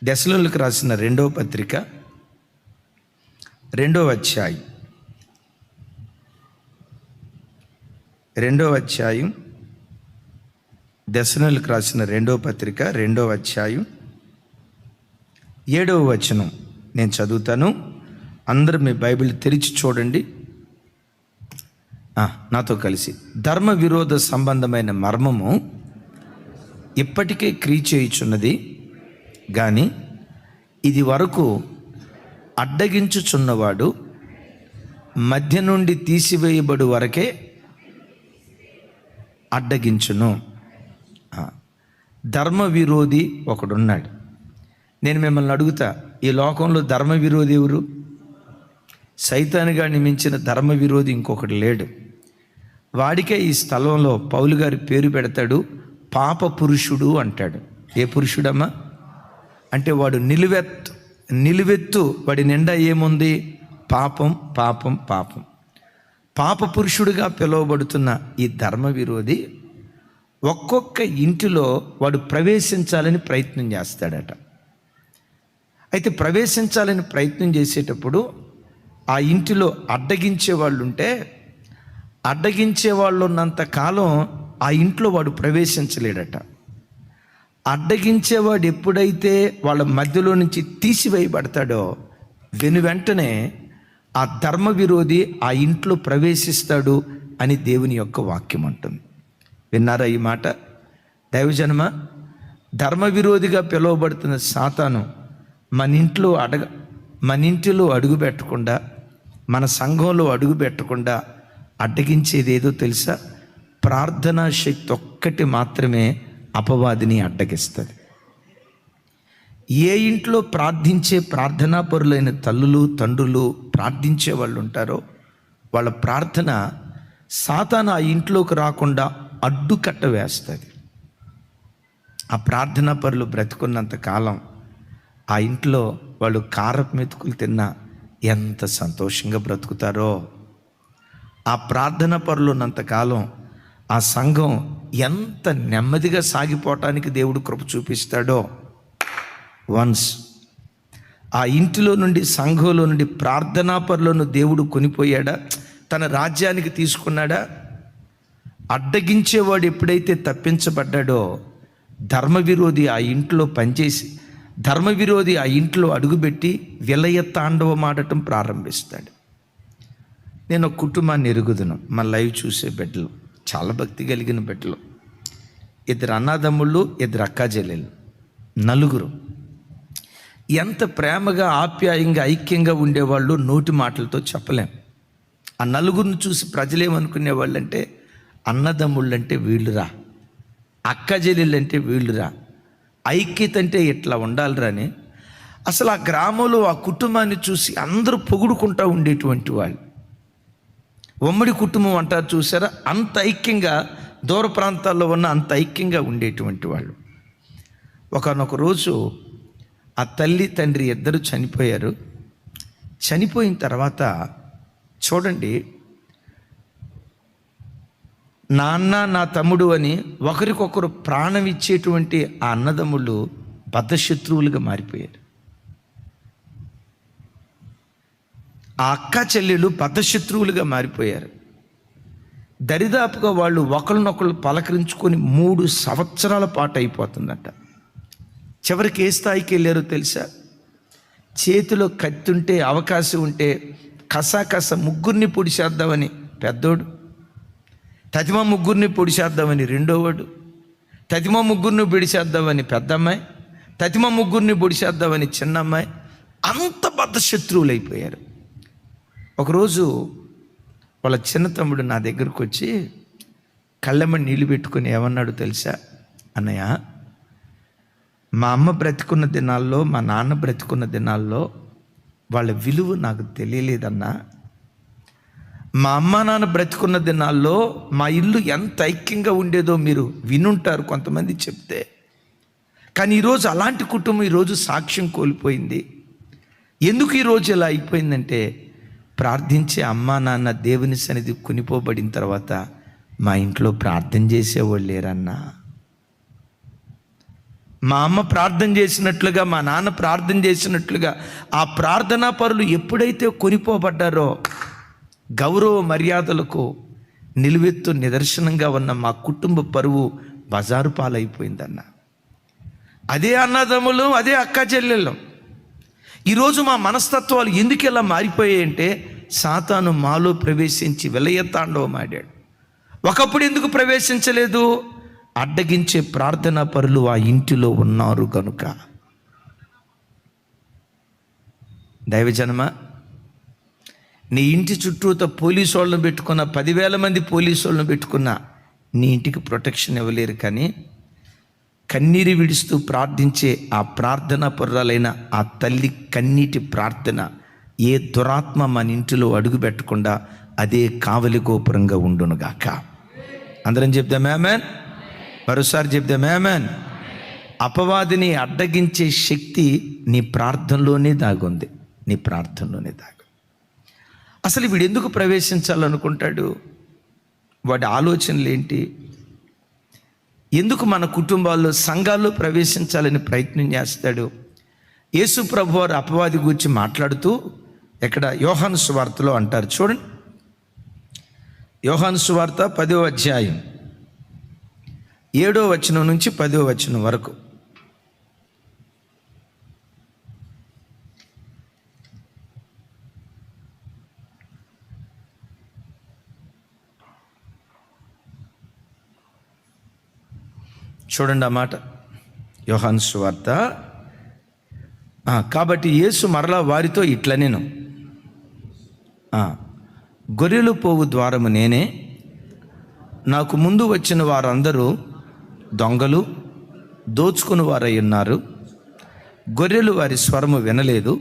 దెసలోనికి రాసిన రెండవ పత్రిక 2వ అధ్యాయం 2వ అధ్యాయం దెసలోనికి రాసిన 2వ పత్రిక 2వ అధ్యాయం 7వ వచనం నేను చదువుతాను. అందరూ మీ బైబిల్ తెరిచి చూడండి నాతో కలిసి. ధర్మ విరోధ సంబంధమైన మర్మము ఇప్పటికే క్రియ చేయుచున్నది కానీ ఇది వరకు అడ్డగించుచున్నవాడు మధ్య నుండి తీసివేయబడు వరకే అడ్డగించును. ధర్మ విరోధి ఒకడున్నాడు. నేను మిమ్మల్ని అడుగుతా, ఈ లోకంలో ధర్మ విరోధి ఎవరు? సైతానుగా మించిన ధర్మ విరోధి ఇంకొకటి లేడు. వాడికే ఈ స్థలంలో పౌలు గారి పేరు పెడతాడు, పాప పురుషుడు అంటాడు. ఏ పురుషుడమ్మా అంటే వాడు నిలువెత్తు వాడి నిండా ఏముంది? పాపం పాపం పాపం. పాప పురుషుడిగా పిలువబడుతున్న ఈ ధర్మ విరోధి ఒక్కొక్క ఇంటిలో వాడు ప్రవేశించాలని ప్రయత్నం చేస్తాడట. అయితే ప్రవేశించాలని ప్రయత్నం చేసేటప్పుడు ఆ ఇంటిలో అడ్డగించే వాళ్ళు ఉంటే, అడ్డగించే వాళ్ళు ఉన్నంత కాలం ఆ ఇంట్లో వాడు ప్రవేశించలేడట. అడ్డగించేవాడు ఎప్పుడైతే వాళ్ళ మధ్యలో నుంచి తీసివేయబడతాడో వెంటనే ఆ ధర్మ విరోధి ఆ ఇంట్లో ప్రవేశిస్తాడు అని దేవుని యొక్క వాక్యం అంటుంది. విన్నారా ఈ మాట? దైవజనమ, ధర్మ విరోధిగా పిలువబడుతున్న సాతాను మన ఇంటిలో అడుగు పెట్టకుండా, మన సంఘంలో అడుగు పెట్టకుండా అడ్డగించేది ఏదో తెలుసా? ప్రార్థనా శక్తి ఒక్కటి మాత్రమే అపవాదిని అడ్డగిస్తుంది. ఏ ఇంట్లో ప్రార్థించే ప్రార్థనా పరులైన తల్లులు తండ్రులు ప్రార్థించే వాళ్ళు ఉంటారో వాళ్ళ ప్రార్థన సాతాను ఆ ఇంట్లోకి రాకుండా అడ్డుకట్ట వేస్తుంది. ఆ ప్రార్థనా పరులు బ్రతుకున్నంత కాలం ఆ ఇంట్లో వాళ్ళు కారపు మెతుకులు తిన్నా ఎంత సంతోషంగా బ్రతుకుతారో, ఆ ప్రార్థన పరులు ఉన్నంతకాలం ఆ సంఘం ఎంత నెమ్మదిగా సాగిపోవటానికి దేవుడు కృప చూపిస్తాడో. వన్స్ ఆ ఇంటిలో నుండి, సంఘంలో నుండి ప్రార్థనా పరులను దేవుడు కొనిపోయాడా, తన రాజ్యానికి తీసుకున్నాడా? అడ్డగించేవాడు ఎప్పుడైతే తప్పించబడ్డాడో ధర్మ విరోధి ఆ ఇంట్లో పనిచేసి, ధర్మ విరోధి ఆ ఇంట్లో అడుగుపెట్టి విలయ తాండవం ఆడటం ప్రారంభిస్తాడు. నేను ఒక కుటుంబాన్ని ఎరుగుదును, మా లైవ్ చూసే బిడ్డలు, చాలా భక్తి కలిగిన బిడ్డలు, 2 అన్నదమ్ముళ్ళు 2 అక్కా చెల్లెలు, 4. ఎంత ప్రేమగా ఆప్యాయంగా ఐక్యంగా ఉండేవాళ్ళు నోటి మాటలతో చెప్పలేం. ఆ 4 చూసి ప్రజలేమనుకునేవాళ్ళు అంటే, అన్నదమ్ముళ్ళంటే వీళ్ళురా, అక్క చెల్లెళ్ళంటే వీళ్ళురా, ఐక్యత అంటే ఇట్లా ఉండాలిరా అని. అసలు ఆ గ్రామంలో ఆ కుటుంబాన్ని చూసి అందరూ పొగుడుకుంటూ ఉండేటువంటి వాళ్ళు. ఉమ్మడి కుటుంబం అంటారు చూసారా, అంత ఐక్యంగా, దూర ప్రాంతాల్లో ఉన్న అంత ఐక్యంగా ఉండేటువంటి వాళ్ళు. ఒకనొక రోజు ఆ తల్లి తండ్రి 2 చనిపోయారు. చనిపోయిన తర్వాత చూడండి, నాన్న నా తమ్ముడు అని ఒకరికొకరు ప్రాణం ఇచ్చేటువంటి ఆ అన్నదమ్ముళ్ళు బద్ధశత్రువులుగా మారిపోయారు. ఆ అక్క చెల్లెలు బద్ధశత్రువులుగా మారిపోయారు. దరిదాపుగా వాళ్ళు ఒకరినొకరు పలకరించుకొని 3 సంవత్సరాల పాటు అయిపోతుందట. చివరికి ఏ స్థాయికి వెళ్ళారో తెలుసా? చేతిలో కత్తుంటే, అవకాశం ఉంటే కసా ముగ్గురిని పొడిచేద్దామని పెద్దోడు, తతిమ ముగ్గురిని పొడిచేద్దామని రెండోవాడు, తతిమ ముగ్గురిని పొడిచేద్దామని పెద్దమ్మాయి, తతిమ ముగ్గురిని పొడిచేద్దామని చిన్నమ్మాయి, అంత బద్ధశత్రువులు అయిపోయారు. ఒకరోజు వాళ్ళ చిన్న తమ్ముడు నా దగ్గరకు వచ్చి కళ్ళెమ్మ నీళ్ళు పెట్టుకొని ఏమన్నాడు తెలుసా? అన్నయ్య, మా అమ్మ బ్రతికున్న దినాల్లో, మా నాన్న బ్రతికున్న దినాల్లో వాళ్ళ విలువ నాకు తెలియలేదన్నా. మా అమ్మ నాన్న బ్రతికున్న దినాల్లో మా ఇల్లు ఎంత ఐక్యంగా ఉండేదో మీరు వినుంటారు కొంతమంది చెప్తే. కానీ ఈరోజు అలాంటి కుటుంబం ఈరోజు సాక్ష్యం కోల్పోయింది. ఎందుకు ఈరోజు ఇలా అయిపోయిందంటే, ప్రార్థించే అమ్మా నాన్న దేవుని సన్నిధి కొనిపోబడిన తర్వాత మా ఇంట్లో ప్రార్థన చేసేవాళ్ళు లేరన్నా. మా అమ్మ ప్రార్థన చేసినట్లుగా, మా నాన్న ప్రార్థన చేసినట్లుగా ఆ ప్రార్థనా పరులు ఎప్పుడైతే కొనిపోబడ్డారో, గౌరవ మర్యాదలకు నిలువెత్తు నిదర్శనంగా ఉన్న మా కుటుంబ పరువు బజారు పాలైపోయిందన్న. అదే అన్నదమ్ములు, అదే అక్క చెల్లెళ్ళు. ఈరోజు మా మనస్తత్వాలు ఎందుకు ఇలా మారిపోయాయంటే, సాతాను మాలో ప్రవేశించి విలయతాండవం ఆడాడు. ఒకప్పుడు ఎందుకు ప్రవేశించలేదు? అడ్డగించే ప్రార్థనా పరులు ఆ ఇంటిలో ఉన్నారు కనుక. దైవజనమ, నీ ఇంటి చుట్టూతో పోలీసు వాళ్ళని పెట్టుకున్న, 10,000 మంది పోలీసు వాళ్ళని పెట్టుకున్నా నీ ఇంటికి ప్రొటెక్షన్ ఇవ్వలేరు. కానీ కన్నీరు విడుస్తూ ప్రార్థించే ఆ ప్రార్థనా పరురాలైన ఆ తల్లి కన్నీటి ప్రార్థన ఏ దురాత్మ మన ఇంటిలో అడుగు పెట్టకుండా అదే కావలి గోపురంగా ఉండునుగాక. అందరం చెప్దాం ఆమేన్. మరోసారి చెప్దాం ఆమేన్. అపవాదిని అడ్డగించే శక్తి నీ ప్రార్థనలోనే దాగుంది, నీ ప్రార్థనలోనే దాగు. అసలు వీడు ఎందుకు ప్రవేశించాలనుకుంటాడు? వాడి ఆలోచనలు ఏంటి? ఎందుకు మన కుటుంబాల్లో, సంఘాల్లో ప్రవేశించాలని ప్రయత్నం చేస్తాడు? యేసు ప్రభువారు అపవాది గురించి మాట్లాడుతూ ఇక్కడ యోహాను సువార్తలో అంటారు, చూడండి. యోహాను సువార్త 10వ అధ్యాయం 7వ వచనం నుంచి 10వ వచనం వరకు. చూడండి ఆ మాట. యోహాను సువార్త. కాబట్టి యేసు మరలా వారితో ఇట్లనెను, గొర్రెలు పోవు ద్వారము నేనే, నాకు ముందు వచ్చిన వారందరూ దొంగలు, దోచుకుని వారై ఉన్నారు. గొర్రెలు వారి స్వరము వినలేదు.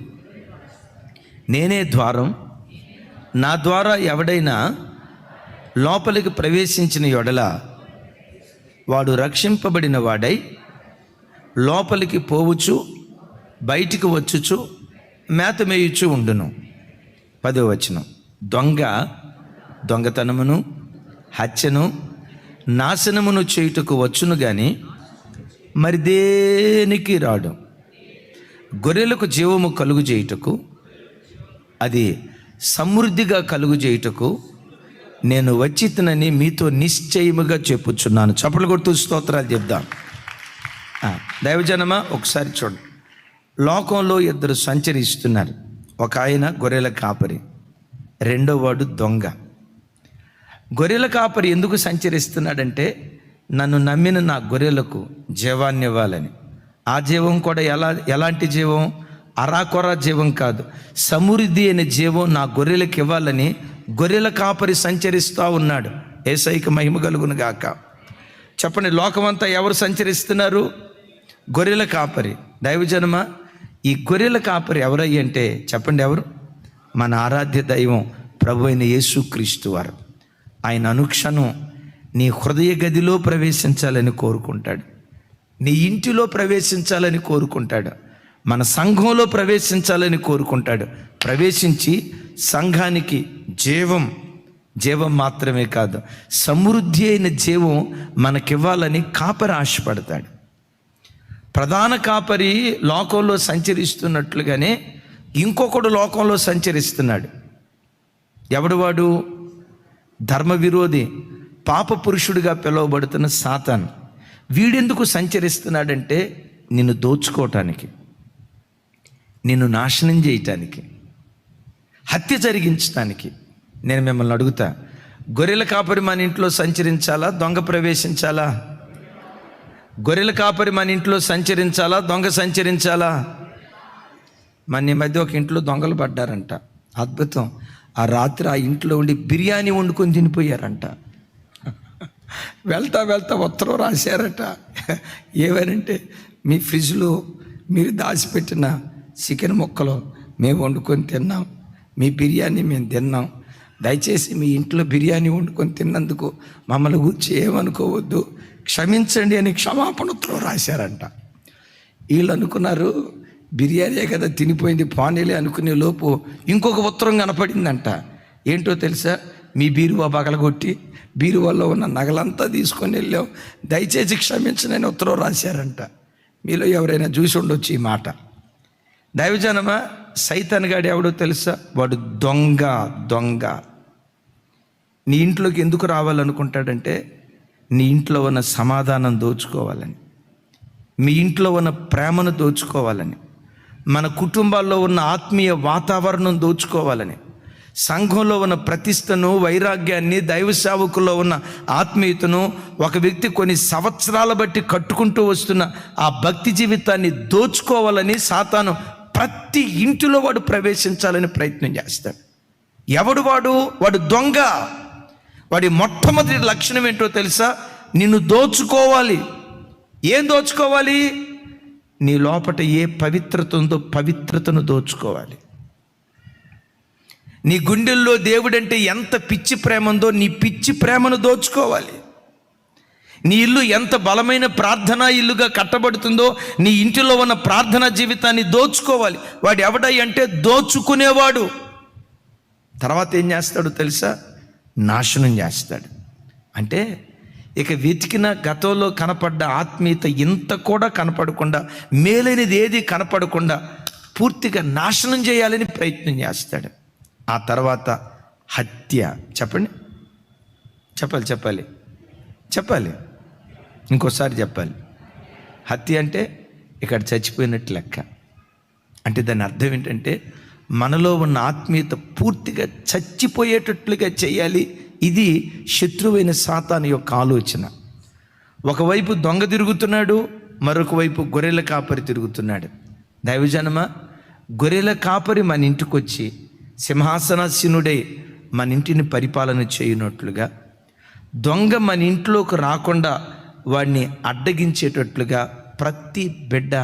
నేనే ద్వారం. నా ద్వారా ఎవడైనా లోపలికి ప్రవేశించిన యెడల వాడు రక్షింపబడిన వాడై లోపలికి పోవచ్చు, బయటికి వచ్చుచు మేత మేయుచు ఉండును. 10వ వచనం. దొంగ దొంగతనమును, హత్యను, నాశనమును చేయుటకు వచ్చును గాని మరి దేనికి రాడు. గొర్రెలకు జీవము కలుగు చేయుటకు, అది సమృద్ధిగా కలుగు చేయుటకు నేను వచ్చితనని మీతో నిశ్చయముగా చెప్పుచున్నాను. చప్పట్లు కొడుతూ స్తోత్రాలు చెప్దాం. దైవజనమా, ఒకసారి చూడండి. లోకంలో 2 సంచరిస్తున్నారు. ఒక ఆయన గొర్రెల కాపరి, రెండో వాడు దొంగ. గొర్రెల కాపరి ఎందుకు సంచరిస్తున్నాడంటే, నన్ను నమ్మిన నా గొర్రెలకు జీవాన్ని ఇవ్వాలని. ఆ జీవం కూడా ఎలాంటి జీవం? అరాకొర జీవం కాదు, సమృద్ధి అనే జీవం నా గొర్రెలకు ఇవ్వాలని గొర్రెల కాపరి సంచరిస్తూ ఉన్నాడు. యేసయ్యకి మహిమ కలుగును గాక. చెప్పండి, లోకమంతా ఎవరు సంచరిస్తున్నారు? గొర్రెల కాపరి. దైవజనమ, ఈ గొర్రెల కాపరి ఎవరయ్యంటే చెప్పండి ఎవరు? మన ఆరాధ్య దైవం ప్రభు అయిన యేసుక్రీస్తు వారు. ఆయన అనుక్షణం నీ హృదయ గదిలో ప్రవేశించాలని కోరుకుంటాడు, నీ ఇంటిలో ప్రవేశించాలని కోరుకుంటాడు, మన సంఘంలో ప్రవేశించాలని కోరుకుంటాడు. ప్రవేశించి సంఘానికి జీవం మాత్రమే కాదు, సమృద్ధి అయిన జీవం మనకివ్వాలని కాపరి ఆశపడతాడు. ప్రధాన కాపరి లోకంలో సంచరిస్తున్నట్లుగానే ఇంకొకడు లోకంలో సంచరిస్తున్నాడు. ఎవడు వాడు? ధర్మ విరోధి, పాప పురుషుడిగా పిలువబడుతున్న సాతాను. వీడెందుకు సంచరిస్తున్నాడంటే, నిన్ను దోచుకోవటానికి, నిన్ను నాశనం చేయటానికి, హత్య జరిగించడానికి. నేను మిమ్మల్ని అడుగుతా, గొర్రెల కాపరి మన ఇంట్లో సంచరించాలా, దొంగ ప్రవేశించాలా? గొర్రెల కాపరి మన ఇంట్లో సంచరించాలా, దొంగ సంచరించాలా? మన ఈ మధ్య ఒక ఇంట్లో దొంగలు పడ్డారంట. అద్భుతం. ఆ రాత్రి ఆ ఇంట్లో ఉండి బిర్యానీ వండుకొని తినిపోయారంట. వెళ్తా ఉత్తరం రాశారట. ఏమనంటే, మీ ఫ్రిడ్జ్లో మీరు దాచిపెట్టిన చికెన్ ముక్కలు మేము వండుకొని తిన్నాం, మీ బిర్యానీ మేము తిన్నాం, దయచేసి మీ ఇంట్లో బిర్యానీ వండుకొని తిన్నందుకు మమ్మల్ని గురించి ఏమనుకోవద్దు, క్షమించండి అని క్షమాపణ ఉత్తరం రాశారంట. వీళ్ళు అనుకున్నారు, బిర్యానీ కదా తినిపోయింది, పానీలే అనుకునే లోపు ఇంకొక ఉత్తరం కనపడిందంట. ఏంటో తెలుసా? మీ బీరువా పగలగొట్టి బీరువాలో ఉన్న నగలంతా తీసుకొని వెళ్ళాం, దయచేసి క్షమించనని ఉత్తరం రాశారంట. మీలో ఎవరైనా చూసి ఉండొచ్చు ఈ మాట. దైవజనమా, సైతాన్ గాడు ఎవడో తెలుసా? వాడు దొంగ. నీ ఇంట్లోకి ఎందుకు రావాలనుకుంటాడంటే నీ ఇంట్లో ఉన్న సమాధానం దోచుకోవాలని, మీ ఇంట్లో ఉన్న ప్రేమను దోచుకోవాలని, మన కుటుంబాల్లో ఉన్న ఆత్మీయ వాతావరణం దోచుకోవాలని, సంఘంలో ఉన్న ప్రతిష్టను, వైరాగ్యాన్ని, దైవ సేవకుల్లో ఉన్న ఆత్మీయతను ఒక వ్యక్తి కొన్ని సంవత్సరాల బట్టి కట్టుకుంటూ వస్తున్న ఆ భక్తి జీవితాన్ని దోచుకోవాలని సాతాను ప్రతి ఇంటిలో వాడు ప్రవేశించాలని ప్రయత్నం చేస్తాడు. ఎవడు వాడు దొంగ. వాడి మొట్టమొదటి లక్షణం ఏంటో తెలుసా? నిన్ను దోచుకోవాలి. ఏం దోచుకోవాలి? నీ లోపట ఏ పవిత్రత ఉందో పవిత్రతను దోచుకోవాలి. నీ గుండెల్లో దేవుడంటే ఎంత పిచ్చి ప్రేమ ఉందో నీ పిచ్చి ప్రేమను దోచుకోవాలి. నీ ఇల్లు ఎంత బలమైన ప్రార్థనా ఇల్లుగా కట్టబడుతుందో నీ ఇంటిలో ఉన్న ప్రార్థనా జీవితాన్ని దోచుకోవాలి. వాడు ఎవడై అంటే దోచుకునేవాడు. తర్వాత ఏం చేస్తాడు తెలుసా? నాశనం చేస్తాడు. అంటే ఇక వెతికిన గతంలో కనపడ్డ ఆత్మీయత ఇంత కూడా కనపడకుండా, మేలైనది ఏది కనపడకుండా పూర్తిగా నాశనం చేయాలని ప్రయత్నం చేస్తాడు. ఆ తర్వాత హత్య. చెప్పాలి ఇంకోసారి చెప్పాలి. హత్య అంటే ఇక్కడ చచ్చిపోయినట్టు లెక్క. అంటే దాని అర్థం ఏంటంటే మనలో ఉన్న ఆత్మీయత పూర్తిగా చచ్చిపోయేటట్లుగా చేయాలి. ఇది శత్రువైన సాతాను యొక్క ఆలోచన. ఒకవైపు దొంగ తిరుగుతున్నాడు, మరొక వైపు గొర్రెల కాపరి తిరుగుతున్నాడు. దైవజనమా, గొర్రెల కాపరి మన ఇంటికి వచ్చి సింహాసనాసీనుడై మన ఇంటిని పరిపాలన చేయనట్లుగా, దొంగ మన ఇంట్లోకి రాకుండా వాడిని అడ్డగించేటట్లుగా ప్రతి బిడ్డ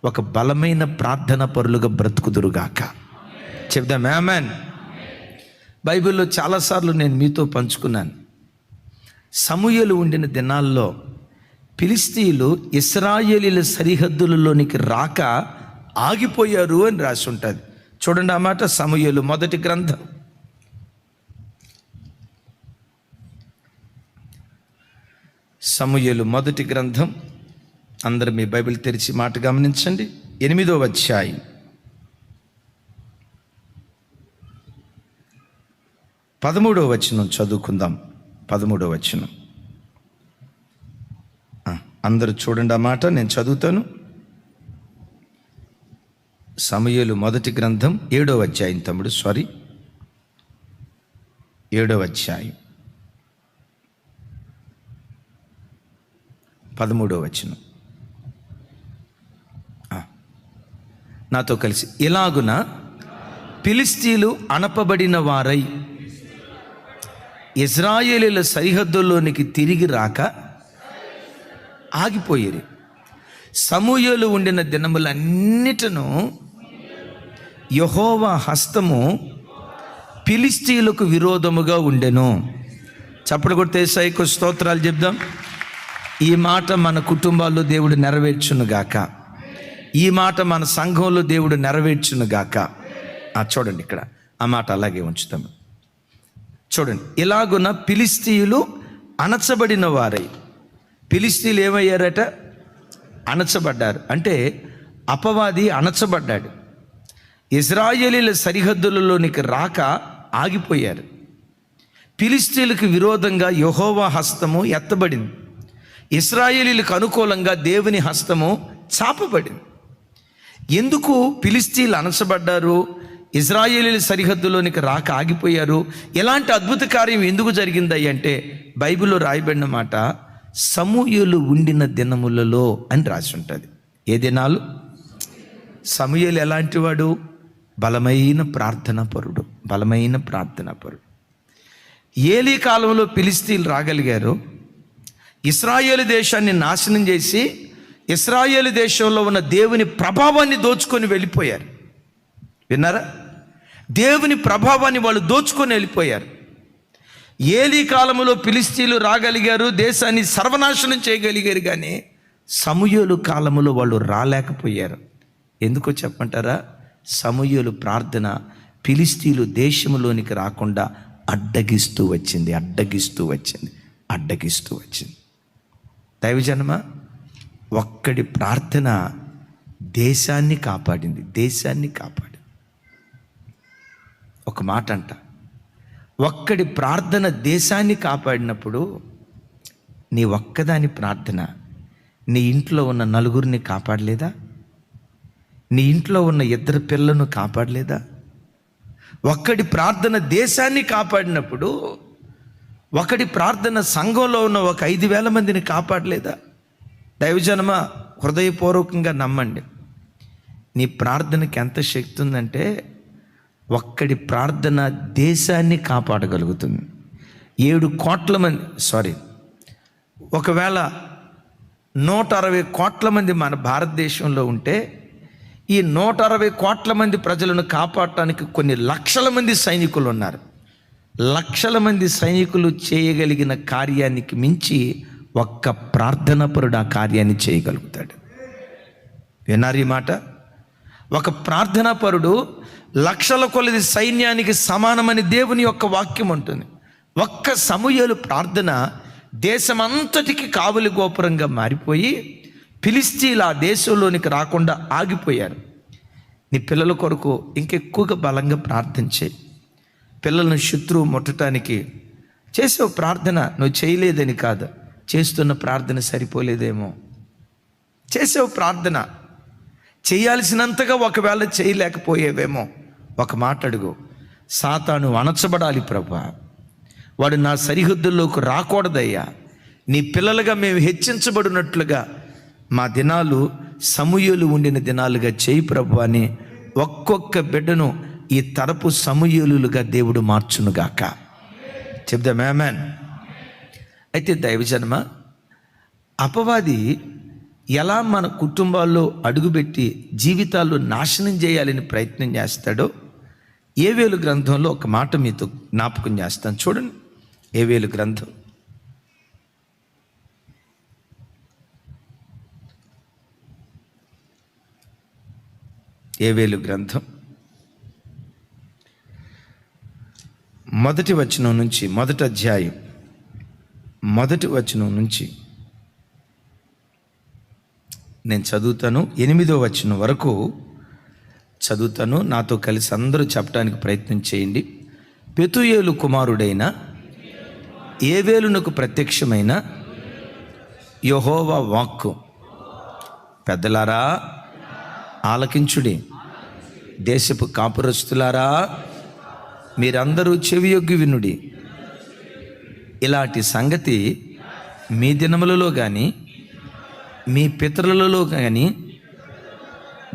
ఒక బలమైన ప్రార్థన పరులుగా బ్రతుకుదురుగాక. చెప్దాం ఆమేన్. బైబిల్లో చాలాసార్లు నేను మీతో పంచుకున్నాను. సమూయేలు ఉండిన దినాల్లో ఫిలిష్తీయులు ఇశ్రాయేలీల సరిహద్దులలోనికి రాక ఆగిపోయారు అని రాసి ఉంటుంది. చూడండి ఆ మాట. సమూయేలు మొదటి గ్రంథం అందరూ మీ బైబిల్ తెరిచి మాట గమనించండి. 8వ అధ్యాయం 13వ వచనం చదువుకుందాం. 13వ వచనం అందరూ చూడండి ఆ మాట. నేను చదువుతాను. సమూయేలు మొదటి గ్రంథం 7వ అధ్యాయం 7వ అధ్యాయం 13వ వచనం నాతో కలిసి. ఇలాగున ఫిలిష్తీయులు అణపబడిన వారై ఇశ్రాయేలీయుల సరిహద్దుల్లోనికి తిరిగి రాక ఆగిపోయేరు. సమూయేలు ఉండిన దినములన్నిటను యెహోవా హస్తము ఫిలిష్తీయులకు విరోధముగా ఉండెను. చప్పుడు కొడితే యేసయ్యకు స్తోత్రాలు చెప్దాం. ఈ మాట మన కుటుంబాల్లో దేవుడు నెరవేర్చునుగాక. ఈ మాట మన సంఘంలో దేవుడు నెరవేర్చునుగాక. చూడండి ఇక్కడ ఆ మాట అలాగే ఉంచుతాము. చూడండి. ఇలాగున ఫిలిష్తీయులు అణచబడిన వారై. ఫిలిష్తీయులు ఏమయ్యారట? అణచబడ్డారు. అంటే అపవాది అణచబడ్డాడు. ఇశ్రాయేలీల సరిహద్దులలోనికి రాక ఆగిపోయారు. ఫిలిష్తీయులకు విరోధంగా యెహోవా హస్తము ఎత్తబడింది. ఇశ్రాయేలీలకు అనుకూలంగా దేవుని హస్తము చాపబడింది. ఎందుకు ఫిలిష్తీయులు అణచబడ్డారు? ఇశ్రాయేలీల సరిహద్దులోనికి రాక ఆగిపోయారు. ఎలాంటి అద్భుత కార్యం ఎందుకు జరిగింది అంటే బైబిల్లో రాయబడిన మాట సమూయేలు ఉండిన దినములలో అని రాసి ఉంటుంది. ఏ దినాలు? సమూయేలు ఎలాంటి వాడు? బలమైన ప్రార్థనా పరుడు. ఏలీ కాలంలో ఫిలిష్తీయులు రాగలిగారు. ఇశ్రాయేలు దేశాన్ని నాశనం చేసి ఇశ్రాయేలు దేశంలో ఉన్న దేవుని ప్రభావాన్ని దోచుకొని వెళ్ళిపోయారు. విన్నారా? దేవుని ప్రభావాన్ని వాళ్ళు దోచుకొని వెళ్ళిపోయారు. ఏలీ కాలంలో ఫిలిష్తీయులు రాగలిగారు, దేశాన్ని సర్వనాశనం చేయగలిగారు. కానీ సమూయేలు కాలంలో వాళ్ళు రాలేకపోయారు. ఎందుకో చెప్పంటారా? సమూయేలు ప్రార్థన ఫిలిష్తీయులు దేశంలోనికి రాకుండా అడ్డగిస్తూ వచ్చింది. దైవజనమా, ఒక్కడి ప్రార్థన దేశాన్ని కాపాడింది. దేశాన్ని కాపాడింది. ఒక మాట అంట, ఒక్కడి ప్రార్థన దేశాన్ని కాపాడినప్పుడు నీ ఒక్కదాని ప్రార్థన నీ ఇంట్లో ఉన్న నలుగురిని కాపాడలేదా? నీ ఇంట్లో ఉన్న ఇద్దరు పిల్లలను కాపాడలేదా? ఒక్కడి ప్రార్థన దేశాన్ని కాపాడినప్పుడు ఒకడి ప్రార్థన సంఘంలో ఉన్న ఒక 5,000 మందిని కాపాడలేదా? దైవజనమా, హృదయపూర్వకంగా నమ్మండి, నీ ప్రార్థనకి ఎంత శక్తి ఉందంటే ఒక్కడి ప్రార్థన దేశాన్ని కాపాడగలుగుతుంది. 7 కోట్ల మంది ఒకవేళ 160 కోట్ల మంది మన భారతదేశంలో ఉంటే ఈ 160 కోట్ల మంది ప్రజలను కాపాడటానికి కొన్ని లక్షల మంది సైనికులు ఉన్నారు. లక్షల మంది సైనికులు చేయగలిగిన కార్యానికి మించి ఒక్క ప్రార్థనాపరుడు ఆ కార్యాన్ని చేయగలుగుతాడు. విన్నారు ఈ మాట? ఒక ప్రార్థనాపరుడు లక్షల కొలది సైన్యానికి సమానమని దేవుని యొక్క వాక్యం ఉంటుంది. ఒక్క సమూయేలు ప్రార్థన దేశమంతటికి కావలి గోపురంగా మారిపోయి ఫిలిష్తీయులు ఆ దేశంలోనికి రాకుండా ఆగిపోయారు. నీ పిల్లల కొరకు ఇంకెక్కువగా బలంగా ప్రార్థించే, పిల్లలను శత్రువు ముట్టడానికి చేసే ప్రార్థన నువ్వు చేయలేదని కాదు, చేస్తున్న ప్రార్థన సరిపోలేదేమో. చేసే ప్రార్థన చేయాల్సినంతగా ఒకవేళ చేయలేకపోయేవేమో. ఒక మాట అడుగు, సాతాను అణచబడాలి ప్రభువా, వాడు నా సరిహద్దుల్లోకి రాకూడదయ్యా. నీ పిల్లలుగా మేము హెచ్చించబడినట్లుగా మా దినాలు సమూయేలు ఉండిన దినాలుగా చేయి ప్రభు అని ఒక్కొక్క బిడ్డను ఈ తరపు సమూయేలులుగా దేవుడు మార్చునుగాక. చెప్దాం ఆమేన్. అయితే దైవజన్మ, అపవాది ఎలా మన కుటుంబాల్లో అడుగుపెట్టి జీవితాల్లో నాశనం చేయాలని ప్రయత్నం చేస్తాడో యోవేలు గ్రంథంలో ఒక మాట మీతో జ్ఞాపకం చేస్తాను. చూడండి, యోవేలు గ్రంథం యోవేలు గ్రంథం 1వ వచనం నుంచి, 1వ అధ్యాయం 1వ వచనం నుంచి నేను చదువుతాను. 8వ వచనం వరకు చదువుతాను. నాతో కలిసి అందరూ చెప్పడానికి ప్రయత్నం చేయండి. పెతూయేలు కుమారుడైన యోవేలునకు ప్రత్యక్షమైన యెహోవా వాక్కు, పెద్దలారా ఆలకించుడి, దేశపు కాపురస్తులారా మీరందరూ చెవియొగ్గి వినుడి. ఇలాంటి సంగతి మీ దినములలో కానీ మీ పితరులలో కానీ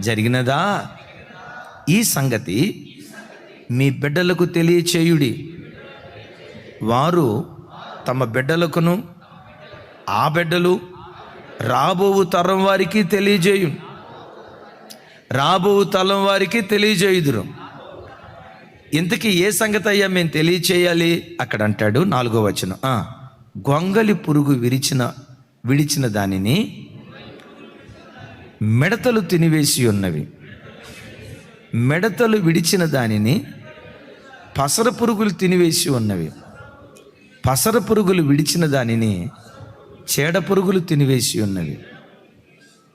జరిగినదా? ఈ సంగతి మీ బిడ్డలకు తెలియచేయుడి. వారు తమ బిడ్డలకును ఆ బిడ్డలు రాబోవు తరం వారికి తెలియజేయు, రాబోవు తరం వారికి తెలియజేయుదురు. ఇంతకీ ఏ సంగతి అయ్యా మేము తెలియచేయాలి? అక్కడ అంటాడు 4వ వచనం, గొంగలి పురుగు విడిచిన దానిని మిడతలు తినివేసి ఉన్నవి, మిడతలు విడిచిన దానిని పసర పురుగులు తినివేసి ఉన్నవి, పసర పురుగులు విడిచిన దానిని చేడ పురుగులు తినివేసి ఉన్నవి.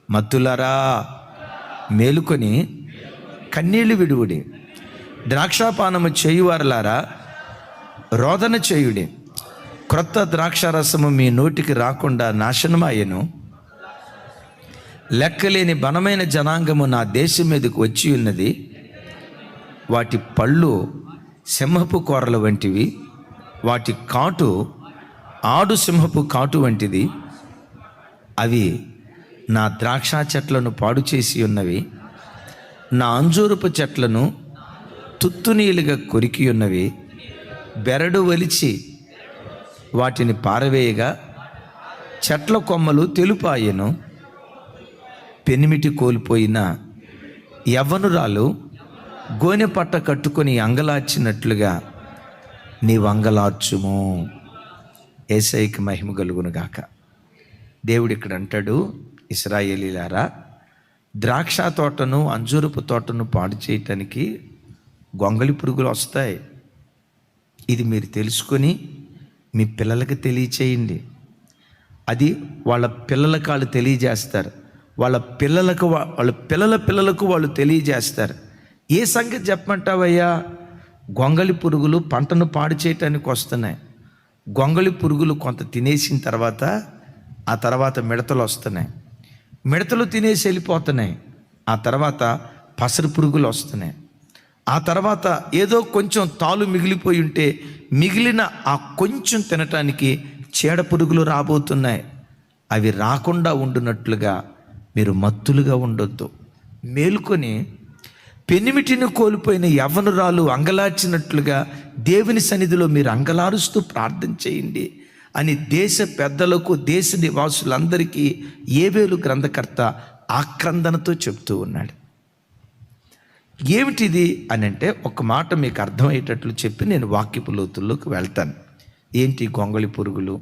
మత్తులారా మేలుకొని కన్నీళ్లు విడువుడి, ద్రాక్షాపానము చేయువారులారా రోదన చేయుడి. క్రొత్త ద్రాక్షారసము మీ నోటికి రాకుండా నాశనమాయెను. లెక్కలేని బలమైన జనాంగము నా దేశం మీదకు వచ్చి ఉన్నది. వాటి పళ్ళు సింహపు కోరల వంటివి, వాటి కాటు ఆడు సింహపు కాటు వంటిది. అవి నా ద్రాక్ష చెట్లను పాడు చేసి ఉన్నవి, నా అంజూరపు చెట్లను తుత్తునీలుగా కొరికి ఉన్నవి. బెరడు వలిచి వాటిని పారవేయగా చెట్ల కొమ్మలు తెలుపాయెను. పెనిమిటి కోల్పోయిన యవ్వనురాలు గోనె పట్ట కట్టుకొని అంగలార్చినట్లుగా నీవు అంగలార్చుము. యేసయ్యకి మహిమ కలుగునుగాక. దేవుడు ఇక్కడ అంటాడు, ఇశ్రాయేలీలారా, ద్రాక్ష తోటను అంజూరపు తోటను పాడు చేయటానికి గొంగళి పురుగులు వస్తాయి. ఇది మీరు తెలుసుకొని మీ పిల్లలకి తెలియచేయండి. అది వాళ్ళ పిల్లలకు వాళ్ళు తెలియజేస్తారు, వాళ్ళ పిల్లలకు వాళ్ళు తెలియజేస్తారు. ఏ సంగతి చెప్పమంటావయ్యా? గొంగళి పురుగులు పంటను పాడు చేయటానికి వస్తున్నాయి. గొంగళి పురుగులు కొంత తినేసిన తర్వాత ఆ తర్వాత మిడతలు వస్తున్నాయి. మిడతలు తినేసి వెళ్ళిపోతున్నాయి. ఆ తర్వాత పసరు పురుగులు వస్తున్నాయి. ఆ తర్వాత ఏదో కొంచెం తాలు మిగిలిపోయి ఉంటే మిగిలిన ఆ కొంచెం తినటానికి చీడ పురుగులు రాబోతున్నాయి. అవి రాకుండా ఉండునట్లుగా మీరు మత్తులుగా ఉండొద్దు. మేలుకొని పెనిమిటిని కోల్పోయిన యవ్వనురాలు అంగలార్చినట్లుగా దేవుని సన్నిధిలో మీరు అంగలారుస్తూ ప్రార్థన చేయండి అని దేశ పెద్దలకు, దేశ నివాసులందరికీ యోవేలు గ్రంథకర్త ఆక్రందనతో చెప్తూ ఉన్నాడు. ఏమిటిది అని అంటే ఒక మాట మీకు అర్థమయ్యేటట్లు చెప్పి నేను వాక్యపు లోతుల్లోకి వెళ్తాను. ఏంటి గొంగళి పురుగులు,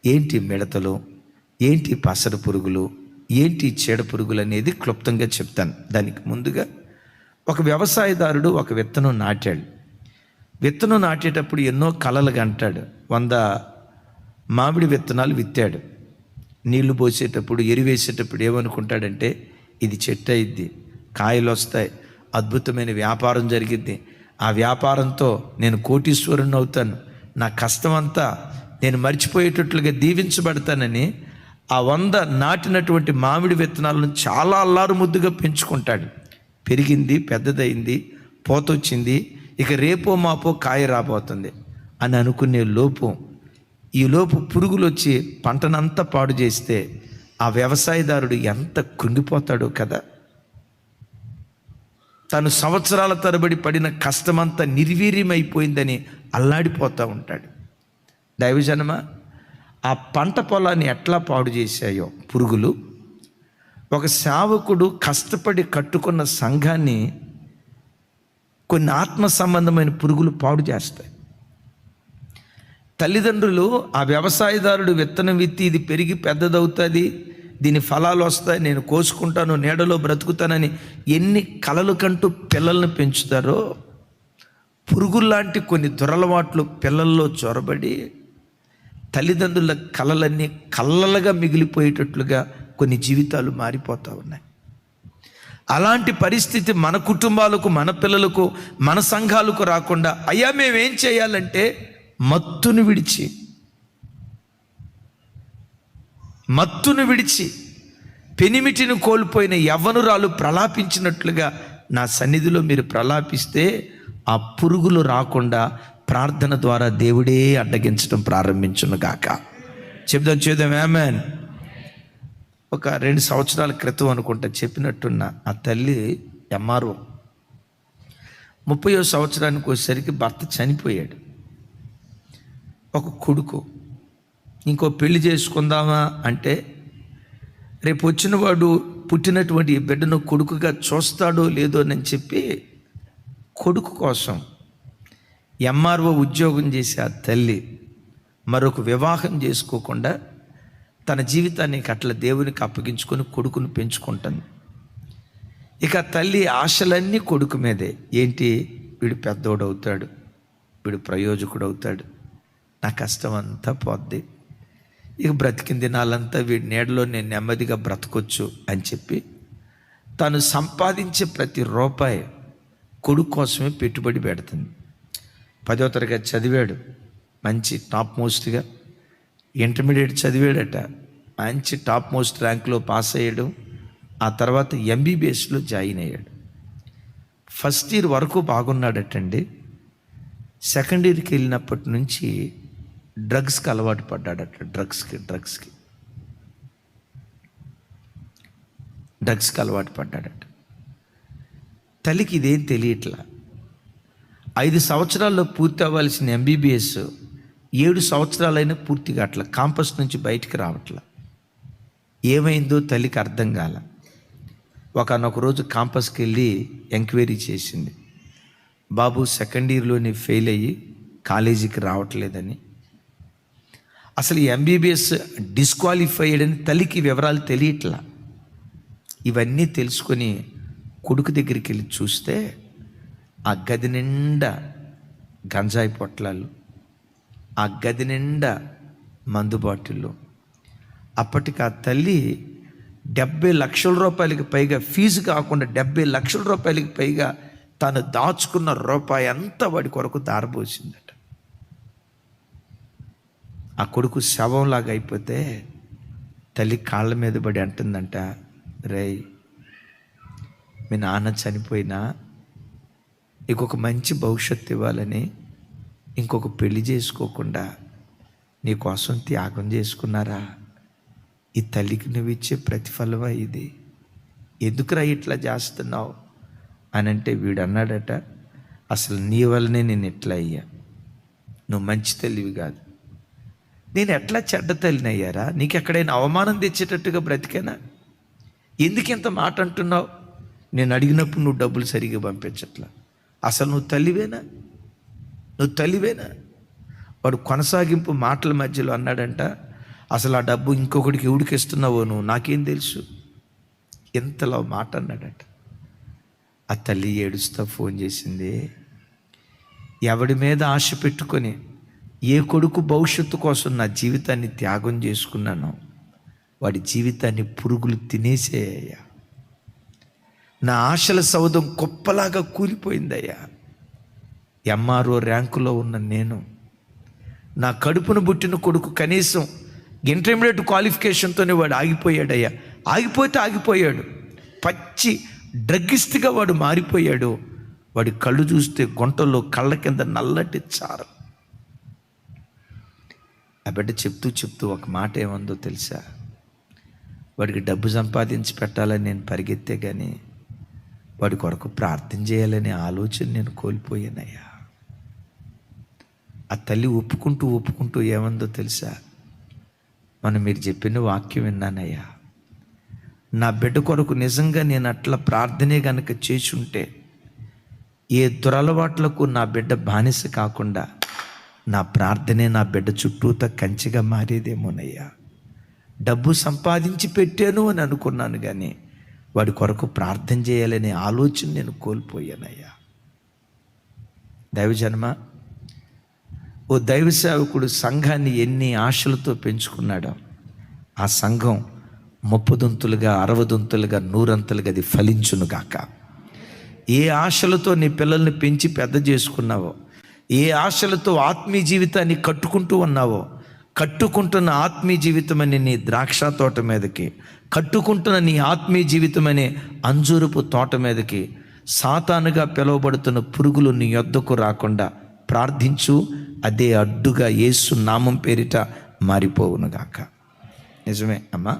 ఏంటి మిడతలు, ఏంటి పసరు పురుగులు, ఏంటి చీడ పురుగులు అనేది క్లుప్తంగా చెప్తాను. దానికి ముందుగా ఒక వ్యవసాయదారుడు ఒక విత్తనం నాటాడు. విత్తనం నాటేటప్పుడు ఎన్నో కలలు కంటాడు. 100 మామిడి విత్తనాలు విత్తాడు. నీళ్లు పోసేటప్పుడు, ఎరువేసేటప్పుడు ఏమనుకుంటాడంటే ఇది చెట్టు అయింది, కాయలు వస్తాయి, అద్భుతమైన వ్యాపారం జరిగిద్ది, ఆ వ్యాపారంతో నేను కోటీశ్వరుని అవుతాను, నా కష్టమంతా నేను మర్చిపోయేటట్లుగా దీవించబడతానని ఆ 100 నాటినటువంటి మామిడి విత్తనాలను చాలా అల్లారు ముద్దుగా పెంచుకుంటాడు. పెరిగింది, పెద్దదైంది, పోతొచ్చింది, ఇక రేపో మాపో కాయ రాబోతుంది అని అనుకునే ఈలోపు పురుగులు వచ్చి పంటనంతా పాడు చేస్తే ఆ వ్యవసాయదారుడు ఎంత కృంగిపోతాడో కదా. తను సంవత్సరాల తరబడి పడిన కష్టమంతా నిర్వీర్యమైపోయిందని అల్లాడిపోతూ ఉంటాడు. దైవజనమా, ఆ పంట పొలాన్ని ఎట్లా పాడు చేశాయో పురుగులు, ఒక సేవకుడు కష్టపడి కట్టుకున్న సంఘాన్ని కొన్ని ఆత్మ సంబంధమైన పురుగులు పాడు చేస్తాయి. తల్లిదండ్రులు ఆ వ్యవసాయదారుడు విత్తనం విత్తి ఇది పెరిగి పెద్దదవుతుంది, దీని ఫలాలు వస్తాయి, నేను కోసుకుంటాను, నీడలో బ్రతుకుతానని ఎన్ని కలలు కంటూ పిల్లల్ని పెంచుతారో, పురుగుల్లాంటి కొన్ని దురలవాట్లు పిల్లల్లో చొరబడి తల్లిదండ్రుల కలలన్నీ కల్లలుగా మిగిలిపోయేటట్లుగా కొన్ని జీవితాలు మారిపోతూ ఉన్నాయి. అలాంటి పరిస్థితి మన కుటుంబాలకు, మన పిల్లలకు, మన సంఘాలకు రాకుండా అయ్యా మేమేం చేయాలంటే మత్తును విడిచి పెనిమిటిని కోల్పోయిన యవ్వనురాలు ప్రలాపించినట్లుగా నా సన్నిధిలో మీరు ప్రలాపిస్తే ఆ పురుగులు రాకుండా ప్రార్థన ద్వారా దేవుడే అడ్డగించడం ప్రారంభించును గాక. చేద్దాం ఆమేన్. ఒక 2 సంవత్సరాల క్రితం అనుకుంటా చెప్పినట్టున్న ఆ తల్లి ఎంఆర్ఓ 30వ సంవత్సరానికి వచ్చేసరికి భర్త చనిపోయాడు. ఒక కొడుకు. ఇంకో పెళ్లి చేసుకుందామా అంటే రేపు వచ్చిన వాడు పుట్టినటువంటి ఈ బిడ్డను కొడుకుగా చూస్తాడో లేదో అని చెప్పి కొడుకు కోసం ఎంఆర్ఓ ఉద్యోగం చేసే ఆ తల్లి మరొక వివాహం చేసుకోకుండా తన జీవితాన్ని అట్లా దేవునికి అప్పగించుకొని కొడుకును పెంచుకుంటుంది. ఇక తల్లి ఆశలన్నీ కొడుకు మీదే. ఏంటి, వీడు పెద్దోడు అవుతాడు, వీడు ప్రయోజకుడు అవుతాడు, నా కష్టం అంతా పోద్ది, ఇక బ్రతికిన దినాలంతా వీడి నీడలో నేను నెమ్మదిగా బ్రతకొచ్చు అని చెప్పి తను సంపాదించే ప్రతి రూపాయి కొడుకు కోసమే పెట్టుబడి పెడుతుంది. 10వ తరగతి చదివాడు, మంచి టాప్ మోస్ట్గా. ఇంటర్మీడియట్ చదివాడట, మంచి టాప్ మోస్ట్ ర్యాంక్లో పాస్ అయ్యాడు. ఆ తర్వాత ఎంబీబీఎస్లో జాయిన్ అయ్యాడు. ఫస్ట్ ఇయర్ వరకు బాగున్నాడటండి. సెకండ్ ఇయర్కి వెళ్ళినప్పటి నుంచి డ్రగ్స్కి అలవాటు పడ్డాడట. డ్రగ్స్కి అలవాటు పడ్డాడట. తల్లికి ఇదేం తెలియట్లా. 5 సంవత్సరాల్లో పూర్తి అవ్వాల్సిన ఎంబీబీఎస్ 7 సంవత్సరాలైనా పూర్తిగా అట్లా కాంపస్ నుంచి బయటికి రావట్లా. ఏమైందో తల్లికి అర్థం కాల. ఒకనొక రోజు కాంపస్కి వెళ్ళి ఎంక్వైరీ చేసింది. బాబు సెకండ్ ఇయర్లోనే ఫెయిల్ అయ్యి కాలేజీకి రావట్లేదని, అసలు ఎంబీబీఎస్ డిస్క్వాలిఫైడ్ అని తల్లికి వివరాలు తెలియట్లా. ఇవన్నీ తెలుసుకొని కొడుకు దగ్గరికి వెళ్ళి చూస్తే ఆ గది నిండా గంజాయి పొట్లాలు, ఆ గది నిండా మందు బాటిళ్ళు, అప్పటికి ఆ తల్లి 70 లక్షల రూపాయలకి పైగా ఫీజు కాకుండా 70 లక్షల రూపాయలకి పైగా తాను దాచుకున్న రూపాయి అంతా వాడి కొరకు దారబోసిందట. ఆ కొడుకు శవంలాగా అయిపోతే తల్లి కాళ్ళ మీద పడి అంటుందంట, రేయ్, మీ నాన్న చనిపోయినా ఇంకొక మంచి భవిష్యత్తు ఇవ్వాలని ఇంకొక పెళ్లి చేసుకోకుండా నీకోసం త్యాగం చేసుకున్నారా? ఈ తల్లికి నువ్వు ఇచ్చే ప్రతిఫలమా ఇది? ఎందుకురా ఇట్లా చేస్తున్నావు అని అంటే వీడు అన్నాడట, అసలు నీ వల్లనే నేను ఇట్లా అయ్యా, నువ్వు మంచి తల్లివి కాదు. నేను ఎట్లా చెడ్డ తల్లిని అయ్యారా? నీకు ఎక్కడైనా అవమానం తెచ్చేటట్టుగా బ్రతికేనా? ఎందుకు ఇంత మాట అంటున్నావు? నేను అడిగినప్పుడు నువ్వు డబ్బులు సరిగ్గా పంపించట్లా. అసలు నువ్వు తల్లివేనా? నువ్వు తల్లివేనా? వాడు కొనసాగింపు మాటల మధ్యలో అన్నాడంట, అసలు ఆ డబ్బు ఇంకొకటికి ఎవడికి ఇస్తున్నావో నువ్వు నాకేం తెలుసు, ఎంతలో మాట అన్నాడట. ఆ తల్లి ఏడుస్తూ ఫోన్ చేసింది, ఎవడి మీద ఆశ పెట్టుకొని ఏ కొడుకు భవిష్యత్తు కోసం నా జీవితాన్ని త్యాగం చేసుకున్నానో వాడి జీవితాన్ని పురుగులు తినేసేయ్యా. నా ఆశల సౌధం కుప్పలాగా కూలిపోయిందయ్యా. ఎంఆర్ఓ ర్యాంకులో ఉన్న నేను, నా కడుపును పుట్టిన కొడుకు కనీసం ఇంటర్మీడియట్ క్వాలిఫికేషన్తోనే వాడు ఆగిపోయాడయ్యా. ఆగిపోతే ఆగిపోయాడు, పచ్చి డ్రగ్గిస్ట్గా వాడు మారిపోయాడు. వాడి కళ్ళు చూస్తే గుంటల్లో కళ్ళ కింద నల్లటి చారు. ఆ బిడ్డ చెప్తూ చెప్తూ ఒక మాట ఏమందో తెలుసా? వాడికి డబ్బు సంపాదించి పెట్టాలని నేను పరిగెత్తే కానీ వాడి కొరకు ప్రార్థన చేయాలనే ఆలోచన నేను కోల్పోయానయ్యా. ఆ తల్లి ఒప్పుకుంటూ ఏమందో తెలుసా? మీరు చెప్పిన వాక్యం విన్నానయ్యా, నా బిడ్డ కొరకు నిజంగా నేను అట్లా ప్రార్థనే కనుక చేసుంటే ఏ దురలవాట్లకు నా బిడ్డ బానిస కాకుండా నా ప్రార్థనే నా బిడ్డ చుట్టూతా కంచెగా మారేదేమోనయ్యా. డబ్బు సంపాదించి పెట్టాను అని అనుకున్నాను కానీ వాడి కొరకు ప్రార్థన చేయాలనే ఆలోచన నేను కోల్పోయానయ్యా. దైవజన్మ, ఓ దైవ సేవకుడు సంఘాన్ని ఎన్ని ఆశలతో పెంచుకున్నాడో ఆ సంఘం 30 దంతులుగా 60 దంతులుగా 100 అంతలుగా అది ఫలించునుగాక. ఏ ఆశలతో నీ పిల్లల్ని పెంచి పెద్ద చేసుకున్నావో, ఏ ఆశలతో ఆత్మీయ జీవితాన్ని కట్టుకుంటూ ఉన్నావో, కట్టుకుంటున్న ఆత్మీయ జీవితం అని నీ ద్రాక్ష తోట మీదకి, కట్టుకుంటున్న నీ ఆత్మీయ జీవితం అనే అంజూరపు తోట మీదకి సాతానుగా పిలువబడుతున్న పురుగులు నీ యొద్దకు రాకుండా ప్రార్థించు. అదే అడ్డుగా యేసు నామం పేరిట మారిపోవునుగాక. నిజమే అమ్మా.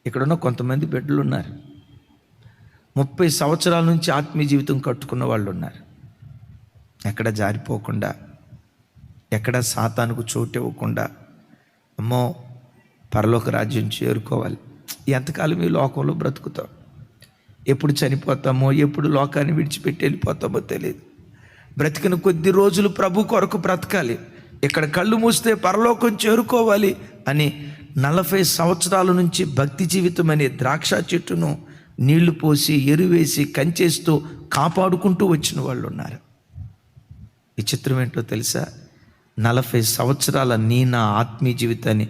ఇక్కడున్న కొంతమంది బిడ్డలు ఉన్నారు, 30 సంవత్సరాల నుంచి ఆత్మీయ జీవితం కట్టుకున్న వాళ్ళు ఉన్నారు. ఎక్కడ జారిపోకుండా, ఎక్కడ సాతానుకు చోటు ఇవ్వకుండా, అమ్మో పరలోక రాజ్యం చేరుకోవాలి, ఎంతకాలం ఈ లోకంలో బ్రతుకుతాం, ఎప్పుడు చనిపోతామో, ఎప్పుడు లోకాన్ని విడిచిపెట్టి వెళ్ళిపోతామో తెలియదు. బ్రతికిన కొద్ది రోజులు ప్రభు కొరకు బ్రతకాలి, ఇక్కడ కళ్ళు మూస్తే పరలోకం చేరుకోవాలి అని 40 సంవత్సరాల నుంచి భక్తి జీవితం అనే ద్రాక్ష చెట్టును నీళ్లు పోసి ఎరువేసి కంచేస్తూ కాపాడుకుంటూ వచ్చిన వాళ్ళు ఉన్నారు. విచిత్రం ఏంటో తెలుసా? 40 సంవత్సరాల నా ఆత్మీయ జీవితాన్ని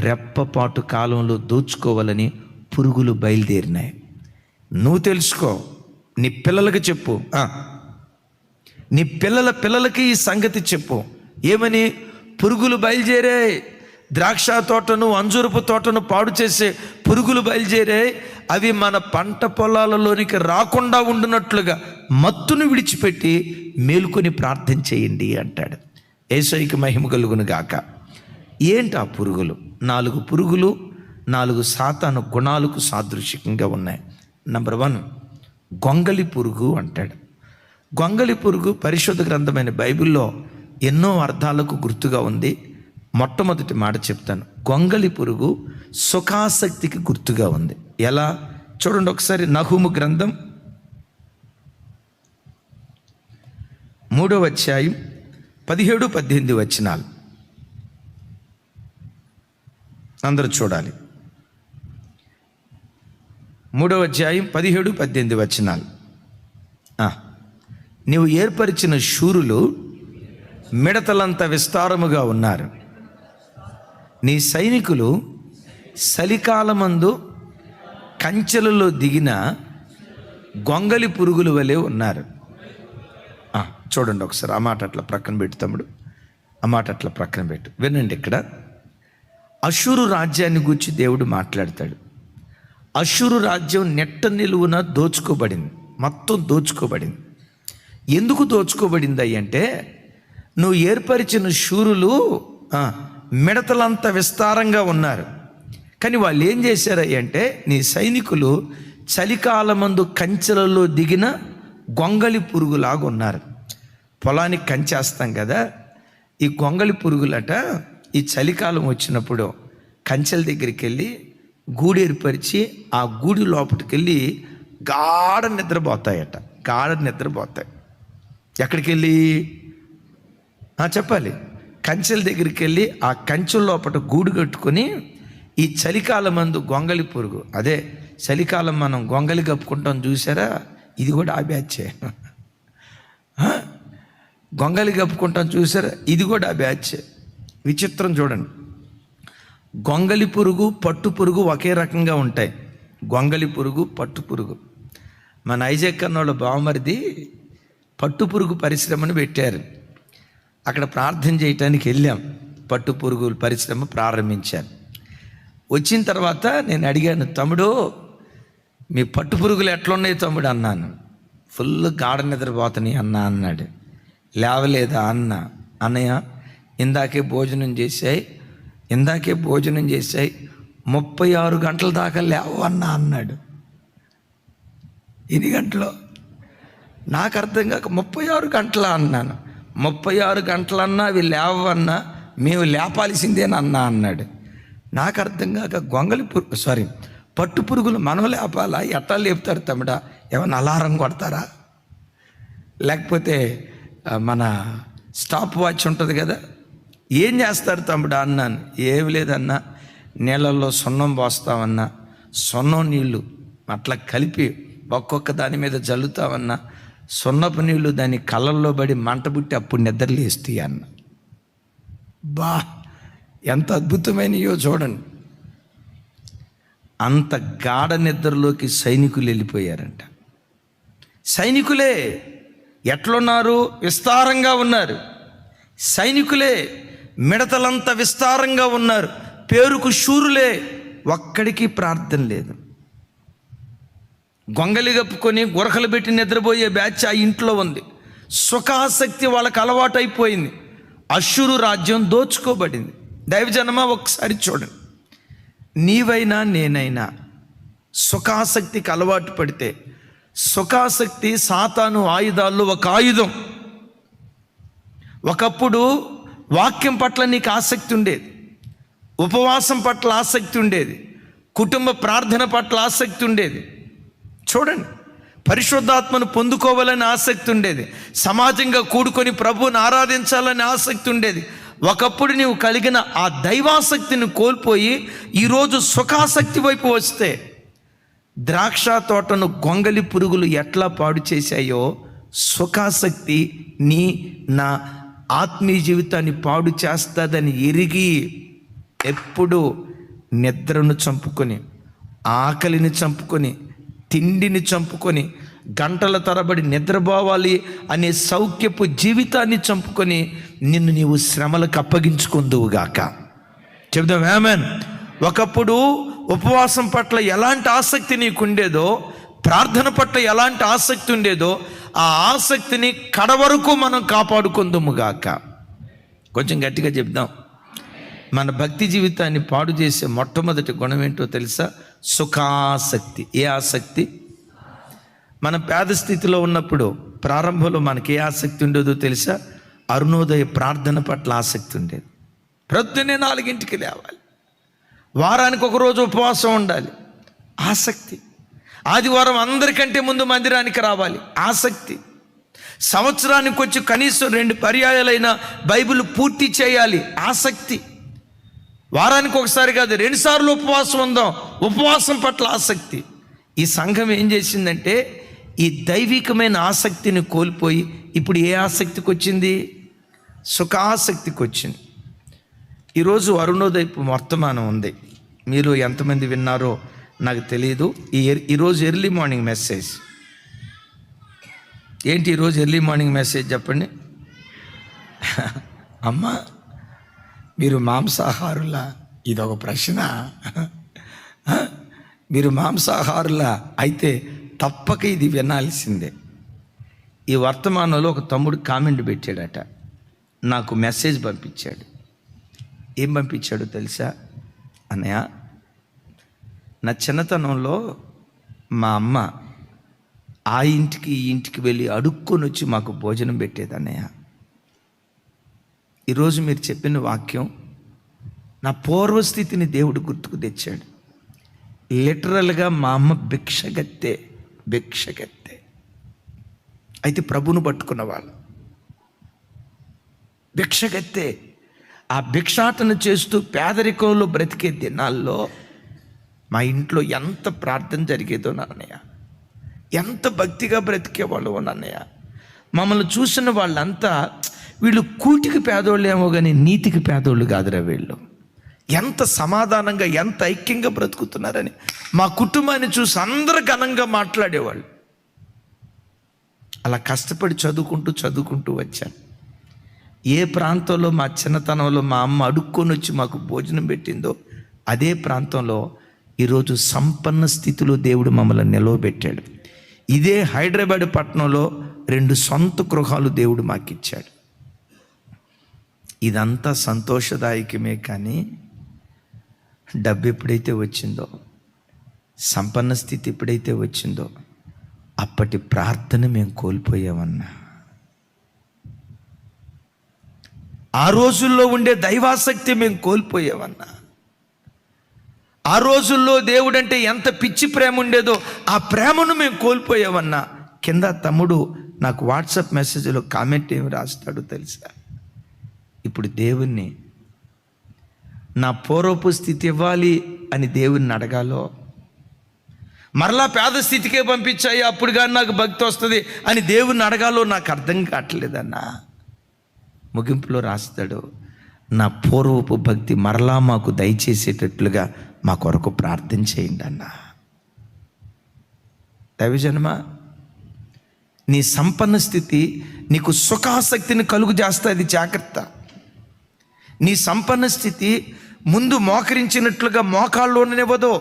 రెప్పపాటు కాలంలో దోచుకోవాలని పురుగులు బయలుదేరినాయి. నువ్వు తెలుసుకో, నీ పిల్లలకి చెప్పు, నీ పిల్లలకి ఈ సంగతి చెప్పు. ఏమని? పురుగులు బయలుదేరే, ద్రాక్ష తోటను అంజూరపు తోటను పాడు చేసే పురుగులు బయలుదేరే, అవి మన పంట పొలాలలోనికి రాకుండా ఉండునట్లుగా మత్తును విడిచిపెట్టి మేలుకొని ప్రార్థన చేయండి అంటాడు. యేసయ్యకి మహిమ కలుగును గాక. ఏంటి ఆ పురుగులు? 4 పురుగులు, 4 సాతాను గుణాలకు సాదృశ్యంగా ఉన్నాయి. నంబర్ 1 గొంగలి పురుగు అంటాడు. గొంగలి పురుగు పరిశుద్ధ గ్రంథమైన బైబిల్లో ఎన్నో అర్థాలకు గుర్తుగా ఉంది. మొట్టమొదటి మాట చెప్తాను. గొంగలి పురుగు సుఖాసక్తికి గుర్తుగా ఉంది. ఎలా? చూడండి ఒకసారి. నహూము గ్రంథం 3వ అధ్యాయం 17-18 వచనాలు అందరూ చూడాలి. 3వ అధ్యాయం 17-18 వచనాలు. నీవు ఏర్పరిచిన శూరులు మిడతలంత విస్తారముగా ఉన్నారు, నీ సైనికులు చలికాలమందు కంచెలలో దిగిన గొంగలి పురుగుల వలె ఉన్నారు. చూడండి ఒకసారి ఆ మాట అట్లా ప్రక్కన పెట్టు తమ్ముడు, ఆ మాట అట్లా ప్రక్కన పెట్టు. వినండి, ఇక్కడ అష్షూరు రాజ్యాన్ని గురించి దేవుడు మాట్లాడతాడు. అష్షూరు రాజ్యం నెట్ట నిలువున దోచుకోబడింది, మొత్తం దోచుకోబడింది. ఎందుకు దోచుకోబడింది అంటే, నువ్వు ఏర్పరిచిన శూరులు మిడతలంత విస్తారంగా ఉన్నారు. కానీ వాళ్ళు ఏం చేశారంటే, నీ సైనికులు చలికాలమందు కంచెలలో దిగిన గొంగలి పురుగులాగా ఉన్నారు. పొలానికి కంచేస్తాం కదా, ఈ గొంగలి పురుగులట ఈ చలికాలం వచ్చినప్పుడు కంచెల దగ్గరికి వెళ్ళి గూడు ఏర్పరిచి ఆ గూడి లోపలికి వెళ్ళి గాఢ నిద్రపోతాయట. గాఢ నిద్రపోతాయి. ఎక్కడికి వెళ్ళి చెప్పాలి, కంచెల దగ్గరికి వెళ్ళి ఆ కంచెల లోపల గూడు కట్టుకొని ఈ చలికాలం మందు గొంగలి పురుగు, అదే చలికాలం మనం గొంగలి కప్పుకుంటాం చూసారా, ఇది కూడా ఆ బ్యాచే. గొంగలి కప్పుకుంటాం చూసారా, ఇది కూడా ఆ బ్యాచే. విచిత్రం చూడండి, గొంగలి పురుగు పట్టు పురుగు ఒకే రకంగా ఉంటాయి. గొంగలి పురుగు పట్టు పురుగు. మన ఐజాక్ అన్నోళ్ళ బావమరిది పట్టు పురుగు పరిశ్రమను పెట్టారు. అక్కడ ప్రార్థన చేయటానికి వెళ్ళాం. పట్టు పురుగుల పరిశ్రమ ప్రారంభించాను. వచ్చిన తర్వాత నేను అడిగాను, తమ్ముడు మీ పట్టు పురుగులు ఎట్లున్నాయి తమ్ముడు అన్నాను. ఫుల్ గాఢ నిద్రపోతున్నాయి అన్న అన్నాడు. లేవలేదా అన్న. అన్నయ్య ఇందాకే భోజనం చేశాయి 36 గంటల దాకా లేవన్నా అన్నాడు. ఎన్ని గంటలు నాకు అర్థం కాక 36 గంటల అన్నాను. 36 గంటలన్నా అవి లేవన్నా మేము లేపాల్సిందేనన్నా అన్నాడు. నాకు అర్థం కాక పట్టు పురుగులు మనం లేపాలా, ఎట్టా లేపుతారు తమ్ముడా? ఏమన్నా అలారం కొడతారా? లేకపోతే మన స్టాప్ వాచ్ ఉంటుంది కదా, ఏం చేస్తారు తమ్ముడా అన్నాను. ఏమి లేదన్నా, నీళ్ళల్లో సున్నం పోస్తామన్నా, సున్నం నీళ్ళు అట్లా కలిపి ఒక్కొక్క దాని మీద జల్లుతామన్నా, సున్నపు నీళ్ళు దాని కళ్ళల్లో పడి మంట పుట్టి అప్పుడు నిద్రలేస్తాయి అన్న. బా ఎంత అద్భుతమైనయో చూడండి. అంత గాఢ నిద్రలోకి సైనికులు వెళ్ళిపోయారంట. సైనికులే ఎట్లున్నారు? విస్తారంగా ఉన్నారు. సైనికులే మిడతలంత విస్తారంగా ఉన్నారు. పేరుకు శూరులే, ఒక్కడికి ప్రార్థన లేదు. గొంగలి కప్పుకొని గురకలు పెట్టి నిద్రపోయే బ్యాచ్ ఆ ఇంట్లో ఉంది. సుఖాసక్తి వాళ్ళకి అలవాటు అయిపోయింది. అష్షూరు రాజ్యం దోచుకోబడింది. దైవజనమా ఒకసారి చూడండి, నీవైనా నేనైనా సుఖాసక్తికి అలవాటు పడితే, సుఖాసక్తి సాతాను ఆయుధాల్లో ఒక ఆయుధం. ఒకప్పుడు వాక్యం పట్ల నీకు ఆసక్తి ఉండేది, ఉపవాసం పట్ల ఆసక్తి ఉండేది, కుటుంబ ప్రార్థన పట్ల ఆసక్తి ఉండేది. చూడండి, పరిశుద్ధాత్మను పొందుకోవాలని ఆసక్తి ఉండేది, సమాజంగా కూడుకొని ప్రభువుని ఆరాధించాలని ఆసక్తి ఉండేది. ఒకప్పుడు నీవు కలిగిన ఆ దైవాసక్తిని కోల్పోయి ఈరోజు సుఖాసక్తి వైపు వస్తే, ద్రాక్ష తోటను గొంగలి పురుగులు ఎట్లా పాడు చేశాయో సుఖాసక్తి నా ఆత్మీయ జీవితాన్ని పాడు చేస్తుందని ఎరిగి ఎప్పుడు నిద్రను చంపుకొని, ఆకలిని చంపుకొని, తిండిని చంపుకొని, గంటల తరబడి నిద్రపోవాలి అనే సౌఖ్యపు జీవితాన్ని చంపుకొని నిన్ను నీవు శ్రమలకు అప్పగించుకుందువుగాక. చెబుదాం ఆమేన్. ఒకప్పుడు ఉపవాసం పట్ల ఎలాంటి ఆసక్తి నీకుండేదో, ప్రార్థన పట్ల ఎలాంటి ఆసక్తి ఉండేదో, ఆ ఆసక్తిని కడవరకు మనం కాపాడుకుందుముగాక. కొంచెం గట్టిగా చెప్దాం. మన భక్తి జీవితాన్ని పాడు చేసే మొట్టమొదటి గుణం ఏంటో తెలుసా? సుఖాసక్తి. ఏ ఆసక్తి? మనం పేద స్థితిలో ఉన్నప్పుడు ప్రారంభంలో మనకి ఏ ఆసక్తి ఉండేదో తెలుసా? అరుణోదయ ప్రార్థన పట్ల ఆసక్తి ఉండేది. ప్రొద్దునే 4 లేవాలి, వారానికి ఒకరోజు ఉపవాసం ఉండాలి, ఆసక్తి. ఆదివారం అందరికంటే ముందు మందిరానికి రావాలి, ఆసక్తి. సంవత్సరానికి వచ్చి కనీసం 2 పర్యాయాలైనా బైబిల్ పూర్తి చేయాలి, ఆసక్తి. వారానికి ఒకసారి కాదు 2 సార్లు ఉపవాసం ఉందాం, ఉపవాసం పట్ల ఆసక్తి. ఈ సంఘం ఏం చేసిందంటే ఈ దైవికమైన ఆసక్తిని కోల్పోయి ఇప్పుడు ఏ ఆసక్తికి వచ్చింది? సుఖాసక్తికి వచ్చింది. ఈరోజు అరుణోదయపు వర్తమానం ఉంది. మీరు ఎంతమంది విన్నారో నాకు తెలియదు. ఈరోజు ఎర్లీ మార్నింగ్ మెసేజ్ ఏంటి? ఈరోజు ఎర్లీ మార్నింగ్ మెసేజ్ చెప్పండి. అమ్మా, మీరు మాంసాహారులా? ఇదొక ప్రశ్న. మీరు మాంసాహారులా అయితే తప్పక ఇది వినాల్సిందే. ఈ వర్తమానంలో ఒక తమ్ముడు కామెంట్ పెట్టాడట, నాకు మెసేజ్ పంపించాడు. ఏం పంపించాడో తెలుసా? అన్నయ్య, నా చిన్నతనంలో మా అమ్మ ఆ ఇంటికి ఈ ఇంటికి వెళ్ళి అడుక్కొని వచ్చి మాకు భోజనం పెట్టేది అన్నయ్య. ఈరోజు మీరు చెప్పిన వాక్యం నా పూర్వస్థితిని దేవుడు గుర్తుకు తెచ్చాడు. లిటరల్గా మా అమ్మ భిక్షగత్తె. అయితే ప్రభువును పట్టుకున్న వాళ్ళు భిక్షగత్తె. ఆ భిక్షాటన చేస్తూ పేదరికంలో బ్రతికే దినాల్లో మా ఇంట్లో ఎంత ప్రార్థన జరిగేదో నాన్నయ్య, ఎంత భక్తిగా బ్రతికేవాళ్ళు నాన్నయ్య. మమ్మల్ని చూసిన వాళ్ళంతా వీళ్ళు కూటికి పేదోళ్ళేమో కానీ నీతికి పేదోళ్ళు కాదురా వీళ్ళు. ఎంత సమాధానంగా, ఎంత ఐక్యంగా బ్రతుకుతున్నారని మా కుటుంబాన్ని చూసి అందరూ ఘనంగా మాట్లాడేవాళ్ళు. అలా కష్టపడి చదువుకుంటూ వచ్చాను. ఏ ప్రాంతంలో మా చిన్నతనంలో మా అమ్మ అడుక్కొని వచ్చి మాకు భోజనం పెట్టిందో అదే ప్రాంతంలో ఈరోజు సంపన్న స్థితిలో దేవుడు మమ్మల్ని నిలవబెట్టాడు. ఇదే హైదరాబాద్ పట్టణంలో 2 సొంత గృహాలు దేవుడు మాకు ఇచ్చాడు. ఇదంతా సంతోషదాయకమే, కానీ డబ్బు ఎప్పుడైతే వచ్చిందో, సంపన్న స్థితి ఎప్పుడైతే వచ్చిందో అప్పటి ప్రార్థన మేము కోల్పోయామన్నా. ఆ రోజుల్లో ఉండే దైవాసక్తి మేము కోల్పోయామన్నా. ఆ రోజుల్లో దేవుడంటే ఎంత పిచ్చి ప్రేమ ఉండేదో ఆ ప్రేమను మేము కోల్పోయామన్నా. కింద తమ్ముడు నాకు వాట్సాప్ మెసేజ్లో కామెంట్ ఏమి రాస్తాడో తెలుసా? ఇప్పుడు దేవుణ్ణి నా పూర్వపు స్థితి ఇవ్వాలి అని దేవుణ్ణి అడగాలో, మరలా పేద స్థితికే పంపించాయి అప్పుడు కానీ నాకు భక్తి వస్తుంది అని దేవుణ్ణి అడగాలో నాకు అర్థం కావట్లేదన్నా. ముగింపులో రాస్తాడు, నా పూర్వపు భక్తి మరలా మాకు దయచేసేటట్లుగా మా కొరకు ప్రార్థన చేయండి అన్నా. దైవజనమ, నీ సంపన్న స్థితి నీకు సుఖాసక్తిని కలుగు చేస్తుంది, జాగ్రత్త. నీ సంపన్న స్థితి ముందు మోకరించినట్లుగా మోకాళ్ళలోనివ్వదు.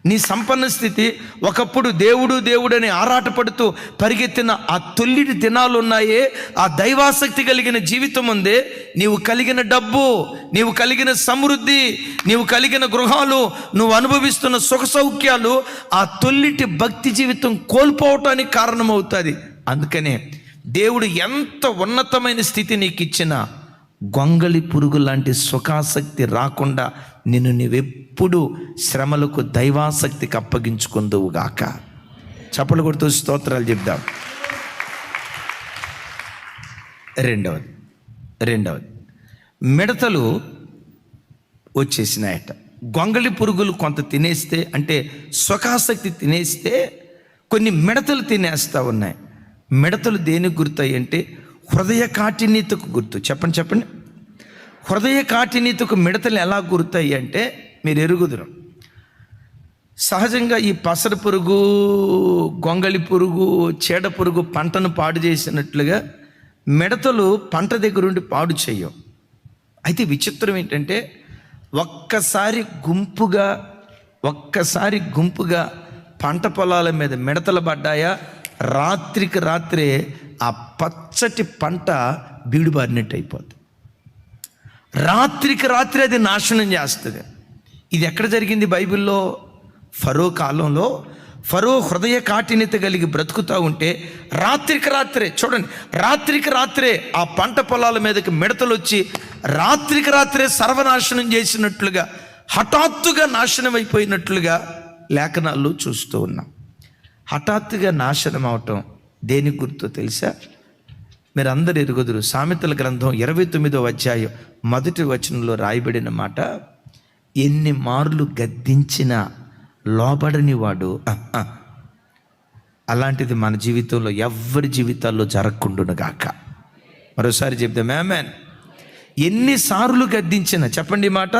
నీ సంపన్న స్థితి ఒకప్పుడు దేవుడని ఆరాటపడుతూ పరిగెత్తిన ఆ తొల్లిటి దినాలు ఉన్నాయే, ఆ దైవాసక్తి కలిగిన జీవితం ఉందే, నీవు కలిగిన డబ్బు, నీవు కలిగిన సమృద్ధి, నీవు కలిగిన గృహాలు, నువ్వు అనుభవిస్తున్న సుఖ సౌఖ్యాలు ఆ తొల్లిటి భక్తి జీవితం కోల్పోవటానికి కారణమవుతుంది. అందుకనే దేవుడు ఎంత ఉన్నతమైన స్థితి నీకు ఇచ్చినా గొంగళి పురుగు లాంటి సుఖాసక్తి రాకుండా నిన్ను నీవెప్పుడు శ్రమలకు దైవాసక్తికి అప్పగించుకుందువుగాక. చప్పలు కొడుతూ స్తోత్రాలు చెప్దాం. రెండవది మిడతలు వచ్చేసినాయట. గొంగళి పురుగులు కొంత తినేస్తే, అంటే సుఖాసక్తి తినేస్తే కొన్ని మిడతలు తినేస్తూ ఉన్నాయి. మిడతలు దేనికి గుర్తాయి అంటే హృదయ కాఠిన్యతకు గుర్తు. చెప్పండి. హృదయ కాఠిన్యతకు మిడతలు ఎలా గుర్తాయి అంటే మీరు ఎరుగుదురు. సహజంగా ఈ పసర పురుగు, గొంగళి పురుగు, చీడ పురుగు పంటను పాడు చేసినట్లుగా మిడతలు పంట దగ్గరుండి పాడు చేయవు. అయితే విచిత్రం ఏంటంటే ఒక్కసారి గుంపుగా పంట పొలాల మీద మిడతలు పడ్డాయా, రాత్రికి రాత్రే ఆ పచ్చటి పంట బీడుబారినట్టు అయిపోతుంది. రాత్రికి రాత్రి అది నాశనం చేస్తుంది. ఇది ఎక్కడ జరిగింది బైబిల్లో? ఫరో కాలంలో ఫరో హృదయ కాఠిన్యత కలిగి బ్రతుకుతూ ఉంటే రాత్రికి రాత్రే ఆ పంట పొలాల మీదకి మిడతలు వచ్చి రాత్రికి రాత్రే సర్వనాశనం చేసినట్లుగా, హఠాత్తుగా నాశనం అయిపోయినట్లుగా లేఖనాల్లో చూస్తూ ఉన్నాం. హఠాత్తుగా నాశనం అవటం దేనికి గుర్తో తెలుసా? మీరు అందరు ఎరుగుదురు. సామెతల గ్రంథం 29వ అధ్యాయం 1వ వచనంలో రాయబడిన మాట, ఎన్ని మార్లు గద్దించినా లోబడని వాడు. అలాంటిది మన జీవితంలో ఎవ్వరి జీవితాల్లో జరగకుండును గాక. మరోసారి చెప్దాం ఆమేన్. ఎన్నిసార్లు గద్దించిన, చెప్పండి ఈ మాట,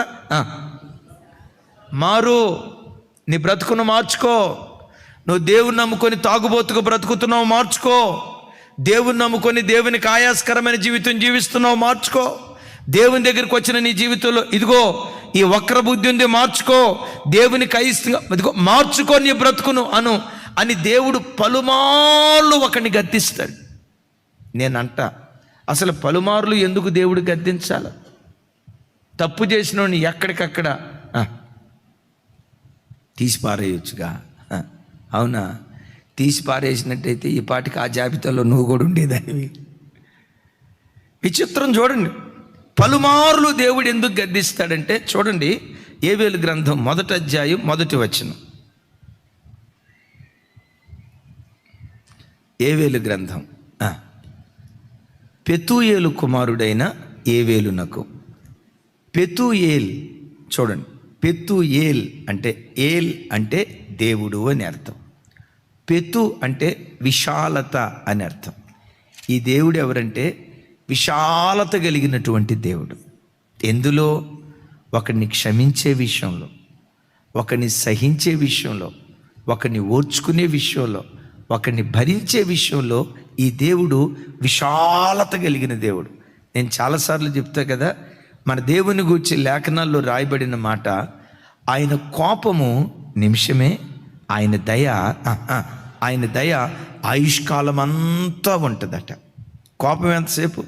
మారు, నీ బ్రతుకును మార్చుకో. నువ్వు దేవుని నమ్ముకొని తాగుబోతుకు బ్రతుకుతున్నావు, మార్చుకో. దేవుని నమ్ముకొని దేవునికి ఆయాస్కరమైన జీవితం జీవిస్తున్నావు, మార్చుకో. దేవుని దగ్గరికి వచ్చిన నీ జీవితంలో ఇదిగో ఈ వక్ర బుద్ధి ఉంది, మార్చుకో. దేవునికి అయిష్టంగా ఇదిగో మార్చుకో నీ బ్రతుకును అని దేవుడు పలుమార్లు ఒకరిని గద్దిస్తాడు. నేనంట, అసలు పలుమార్లు ఎందుకు దేవుడు గద్దించాలి? తప్పు చేసిన ఎక్కడికక్కడ తీసి పారేయచ్చుగా. అవునా? తీసి పారేసినట్టయితే ఈ పాటికి ఆ జాబితాలో నువ్వు కూడా ఉండేదానివి. విచిత్రం చూడండి, పలుమార్లు దేవుడు ఎందుకు గద్దిస్తాడంటే చూడండి, యోవేలు గ్రంథం 1వ అధ్యాయం 1వ వచనం. యోవేలు గ్రంథం, పెతూయేలు కుమారుడైన యోవేలునకు. పెతూయేల్, చూడండి, పెతూయేల్ అంటే ఏల్ అంటే దేవుడు అని అర్థం. పెతు అంటే విశాలత అని అర్థం. ఈ దేవుడు ఎవరంటే విశాలత కలిగినటువంటి దేవుడు. ఎందులో? ఒకరిని క్షమించే విషయంలో, ఒకరిని సహించే విషయంలో, ఒకరిని ఓర్చుకునే విషయంలో, ఒకరిని భరించే విషయంలో ఈ దేవుడు విశాలత కలిగిన దేవుడు. నేను చాలాసార్లు చెప్తా కదా, మన దేవుని గూర్చి లేఖనాల్లో రాయబడిన మాట, ఆయన కోపము నిమిషమే, ఆయన దయ ఆయుష్కాలం అంతా ఉంటుందట. కోపం ఎంతసేపు?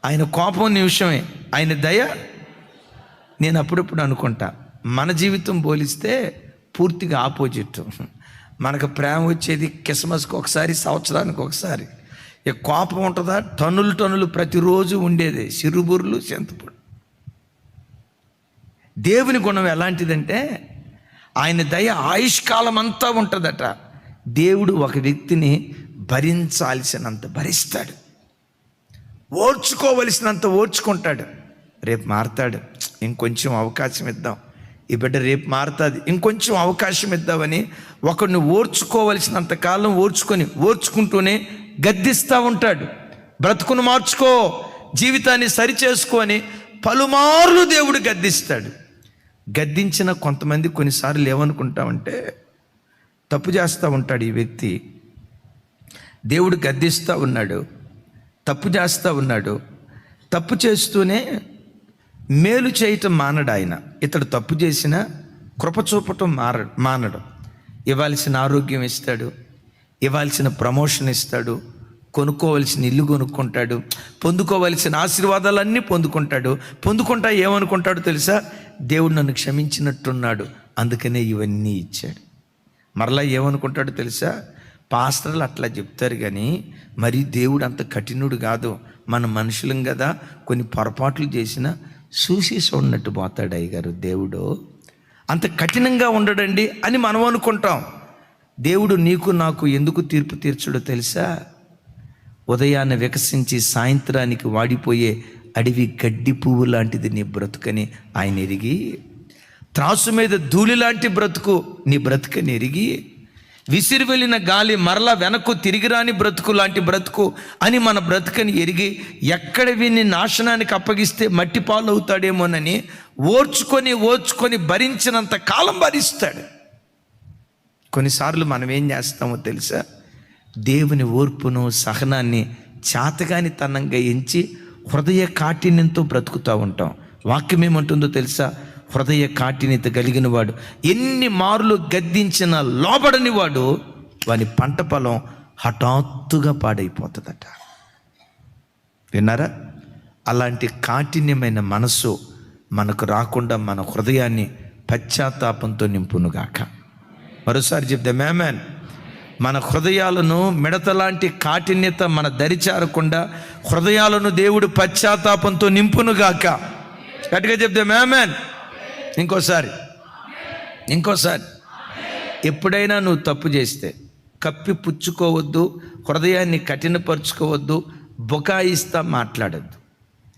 ఆయన కోపం నిమిషమే, ఆయన దయ. నేను అప్పుడప్పుడు అనుకుంటా, మన జీవితం పోలిస్తే పూర్తిగా ఆపోజిట్. మనకు ప్రేమ వచ్చేది క్రిస్మస్కి ఒకసారి, సంవత్సరానికి ఒకసారి. ఇక కోపం ఉంటుందా? టన్నులు ప్రతిరోజు ఉండేది, సిరుబుర్లు, చింతపొడి. దేవుని గుణం ఎలాంటిదంటే ఆయన దయ ఆయుష్కాలం అంతా ఉంటుందట. దేవుడు ఒక వ్యక్తిని భరించాల్సినంత భరిస్తాడు, ఓర్చుకోవలసినంత ఓర్చుకుంటాడు. రేపు మారతాడు, ఇంకొంచెం అవకాశం ఇద్దాం, ఈ బిడ్డ రేపు మారుతుంది, ఇంకొంచెం అవకాశం ఇద్దామని ఒకరిని ఓర్చుకోవలసినంత కాలం ఓర్చుకుంటూనే గద్దిస్తూ ఉంటాడు. బ్రతుకును మార్చుకో, జీవితాన్ని సరిచేసుకొని పలుమార్లు దేవుడు గద్దిస్తాడు. గద్దించిన కొంతమంది కొన్నిసార్లు ఏమనుకుంటామంటే, తప్పు చేస్తూ ఉంటాడు ఈ వ్యక్తి, దేవుడు గద్దిస్తూ ఉన్నాడు, తప్పు చేస్తూ ఉన్నాడు, తప్పు చేస్తూనే మేలు చేయటం మానడు ఆయన. ఇతడు తప్పు చేసినా కృప చూపటం మానడు. ఇవ్వాల్సిన ఆరోగ్యం ఇస్తాడు, ఇవ్వాల్సిన ప్రమోషన్ ఇస్తాడు, కొనుక్కోవలసిన ఇల్లు కొనుక్కుంటాడు, పొందుకోవలసిన ఆశీర్వాదాలన్నీ పొందుకుంటా ఏమనుకుంటాడు తెలుసా? దేవుడు నన్ను క్షమించినట్టున్నాడు, అందుకనే ఇవన్నీ ఇచ్చాడు. మరలా ఏమనుకుంటాడు తెలుసా? పాస్టర్లు అట్లా చెప్తారు కానీ మరి దేవుడు అంత కఠినుడు కాదు, మన మనుషులం కదా, కొన్ని పొరపాట్లు చేసినా చూసి చూడనట్టు పోతాడు అయ్యగారు దేవుడు, అంత కఠినంగా ఉండడండి అని మనం అనుకుంటాం. దేవుడు నీకు నాకు ఎందుకు తీర్పు తీర్చడో తెలుసా? ఉదయాన్నే వికసించి సాయంత్రానికి వాడిపోయే అడవి గడ్డి పువ్వు లాంటిది నీ బ్రతుకని ఆయన ఎరిగి, త్రాసు మీద ధూళి లాంటి బ్రతుకు నీ బ్రతుకని ఎరిగి, విసిరి వెళ్ళిన గాలి మరలా వెనక్కు తిరిగిరాని బ్రతుకు లాంటి బ్రతుకు అని మన బ్రతుకని ఎరిగి, ఎక్కడ విని నాశనానికి అప్పగిస్తే మట్టి పాలు అవుతాడేమోనని ఓర్చుకొని భరించినంత కాలం భరిస్తాడు. కొన్నిసార్లు మనం ఏం చేస్తామో తెలుసా? దేవుని ఓర్పును సహనాన్ని చాతగాని తనంగా ఎంచి హృదయ కాఠిన్యంతో బ్రతుకుతూ ఉంటాం. వాక్యం ఏమంటుందో తెలుసా? హృదయ కాఠిన్యత కలిగిన వాడు ఎన్ని మార్లు గద్దించిన లోబడని వాడు, వాని పంట పొలం హఠాత్తుగా పాడైపోతుందట. విన్నారా? అలాంటి కాఠిన్యమైన మనస్సు మనకు రాకుండా మన హృదయాన్ని పశ్చాత్తాపంతో నింపునుగాక. మరోసారి చెప్తే ఆమేన్. మన హృదయాలను మిడతలాంటి కాఠిన్యత మన దరిచారకుండా హృదయాలను దేవుడు పశ్చాత్తాపంతో నింపునుగాక. గట్టిగా చెప్తే ఆమేన్. ఇంకోసారి ఎప్పుడైనా నువ్వు తప్పు చేస్తే కప్పి పుచ్చుకోవద్దు, హృదయాన్ని కఠినపరుచుకోవద్దు, బుకాయిస్తా మాట్లాడద్దు.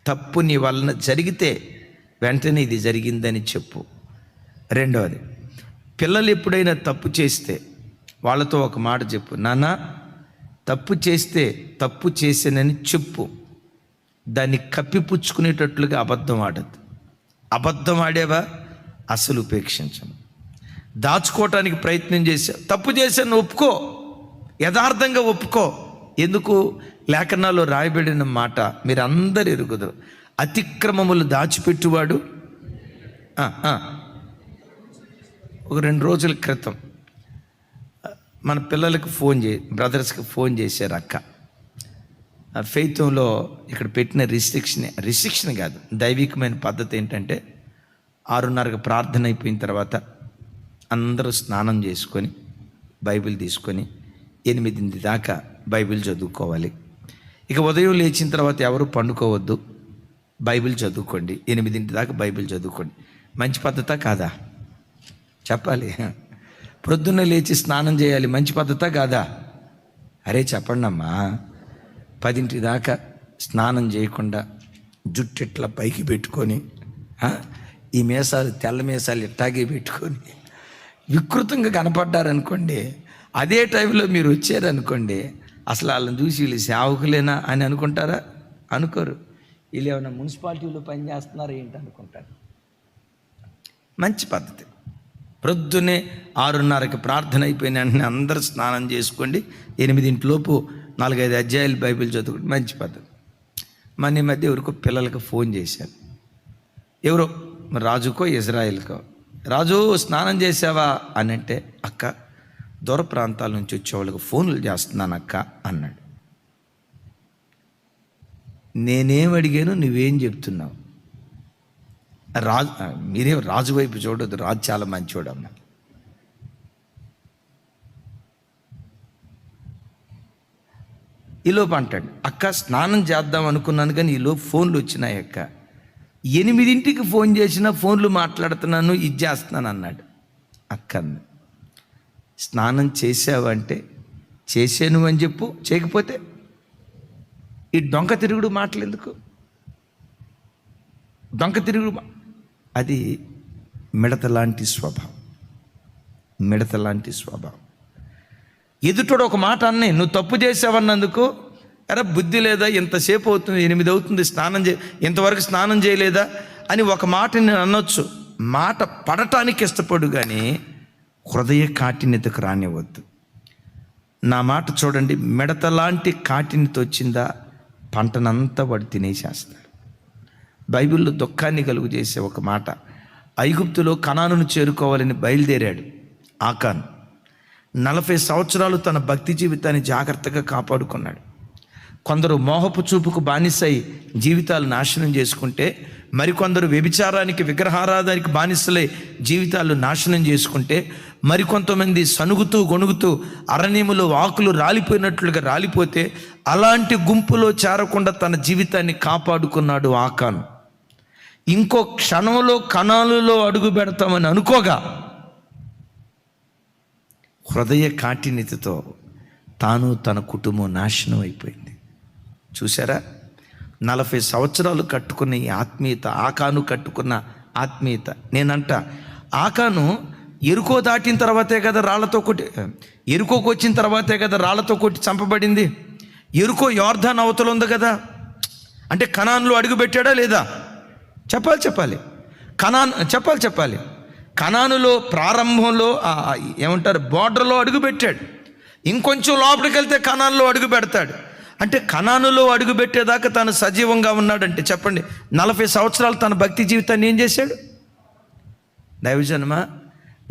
తప్పు నీ వలన జరిగితే వెంటనే ఇది జరిగిందని చెప్పు. రెండవది, పిల్లలు ఎప్పుడైనా తప్పు చేస్తే వాళ్ళతో ఒక మాట చెప్పు, నాన్న తప్పు చేస్తే తప్పు చేశానని చెప్పు. దాన్ని కప్పిపుచ్చుకునేటట్లుగా అబద్ధం ఆడద్దు. అబద్ధం ఆడేవా అసలు ఉపేక్షించము. దాచుకోవటానికి ప్రయత్నం చేశా, తప్పు చేశాను ఒప్పుకో, యథార్థంగా ఒప్పుకో. ఎందుకు? లేఖనాల్లో రాయబడిన మాట మీరు అందరు ఎరుగుదురు, అతిక్రమములు దాచిపెట్టువాడు. ఒక 2 రోజుల క్రితం మన పిల్లలకు బ్రదర్స్కి ఫోన్ చేశారు. అక్క ఫెయిత్లో ఇక్కడ పెట్టిన రిస్ట్రిక్షన్ కాదు, దైవికమైన పద్ధతి ఏంటంటే 6:30కి ప్రార్థన అయిపోయిన తర్వాత అందరూ స్నానం చేసుకొని బైబిల్ తీసుకొని 8 దాకా బైబిల్ చదువుకోవాలి. ఇక ఉదయం లేచిన తర్వాత ఎవరు పండుకోవద్దు, బైబిల్ చదువుకోండి, 8 దాకా బైబిల్ చదువుకోండి. మంచి పద్ధతా కాదా చెప్పాలి? ప్రొద్దున్న లేచి స్నానం చేయాలి, మంచి పద్ధతా కాదా? అరే చెప్పండి అమ్మా. 10 దాకా స్నానం చేయకుండా జుట్టు ఇట్లా పైకి పెట్టుకొని, ఈ మీసాలు తెల్ల మీసాలు ఇట్టాగే పెట్టుకొని వికృతంగా కనపడ్డారనుకోండి, అదే టైంలో మీరు వచ్చారనుకోండి, అసలు వాళ్ళని చూసి వీళ్ళు సేవకులేనా అని అనుకుంటారా? అనుకోరు. వీళ్ళు ఏమైనా మున్సిపాలిటీలో పనిచేస్తున్నారా ఏంటి అనుకుంటారు. మంచి పద్ధతి. ప్రొద్దునే 6:30కి ప్రార్థన అయిపోయిన వెంటనే అందరూ స్నానం చేసుకోండి, 8 4-5 అధ్యాయాలు బైబిల్ చదువుకోండి, మంచి పద్ధతి. మన ఈ మధ్య ఎవరికో పిల్లలకు ఫోన్ చేశారు, ఎవరో రాజుకో ఇజ్రాయిల్కో, రాజు స్నానం చేసావా అని అంటే, అక్క దూర ప్రాంతాల నుంచి వచ్చే వాళ్ళకి ఫోన్లు చేస్తున్నాను అక్క అన్నాడు. నేనేం అడిగాను, నువ్వేం చెప్తున్నావు? మీరేం రాజు వైపు చూడొద్దు, రాజు చాలా మంచివాడు అన్న. ఈలోపు అంటాడు, అక్క స్నానం చేద్దాం అనుకున్నాను కానీ ఈలోపు ఫోన్లు వచ్చినాయి అక్క, 8ంటికి ఫోన్ చేసినా ఫోన్లు మాట్లాడుతున్నాను, ఇది చేస్తున్నాను అన్నాడు. అక్క స్నానం చేసావంటే చేసాను అని చెప్పు, చేయకపోతే ఈ డొంక తిరుగుడు మాటలు ఎందుకు? డొంక తిరుగుడు అది మిడత లాంటి స్వభావం, మిడత లాంటి స్వభావం. ఎదుటోడు ఒక మాట అన్నాయి, నువ్వు తప్పు చేసావన్నందుకు, అరే బుద్ధి లేదా, ఎంతసేపు అవుతుంది, 8 అవుతుంది, ఇంతవరకు స్నానం చేయలేదా అని ఒక మాట నేను అనొచ్చు. మాట పడటానికి ఇష్టపడు కానీ హృదయ కాఠిన్యతకు రానివ్వద్దు. నా మాట చూడండి, మిడత లాంటి కాఠిన్యత వచ్చిందా పంటనంతా వాడు తినేసేస్తాడు. బైబిల్లో దుఃఖాన్ని కలుగు చేసే ఒక మాట, ఐగుప్తులో కనానును చేరుకోవాలని బయలుదేరాడు ఆకాను. 40 సంవత్సరాలు తన భక్తి జీవితాన్ని జాగ్రత్తగా కాపాడుకున్నాడు. కొందరు మోహపు చూపుకు బానిసై జీవితాలు నాశనం చేసుకుంటే, మరికొందరు వ్యభిచారానికి విగ్రహారాధానికి బానిసలై జీవితాలు నాశనం చేసుకుంటే, మరికొంతమంది సనుగుతూ గొణుగుతూ అరణ్యములో ఆకులు రాలిపోయినట్లుగా రాలిపోతే, అలాంటి గుంపులో చేరకుండా తన జీవితాన్ని కాపాడుకున్నాడు ఆకాను. ఇంకో క్షణంలో కణాలలో అడుగు పెడతామని అనుకోగా హృదయ కాఠిన్యతతో తాను తన కుటుంబం నాశనం అయిపోయింది. చూసారా, 40 సంవత్సరాలు కట్టుకున్న ఈ ఆత్మీయత, ఆకాను కట్టుకున్న ఆత్మీయత. నేనంట, ఆకాను ఎరుకో దాటిన తర్వాతే కదా రాళ్లతో కొట్టి, ఎరుకోకు వచ్చిన తర్వాతే కదా రాళ్లతో కొట్టి చంపబడింది. ఎరుకో యోర్దాను అవతల ఉంది కదా, అంటే కనాన్లో అడుగు పెట్టాడా లేదా? చెప్పాలి. చెప్పాలి. కనానులో ప్రారంభంలో ఏమంటారు, బార్డర్లో అడుగు పెట్టాడు. ఇంకొంచెం లోపలికి వెళ్తే కనానులో అడుగు పెడతాడు. అంటే కనానులో అడుగు పెట్టేదాకా తను సజీవంగా ఉన్నాడంటే చెప్పండి, 40 సంవత్సరాలు తన భక్తి జీవితాన్ని ఏం చేశాడు? దైవజనమా,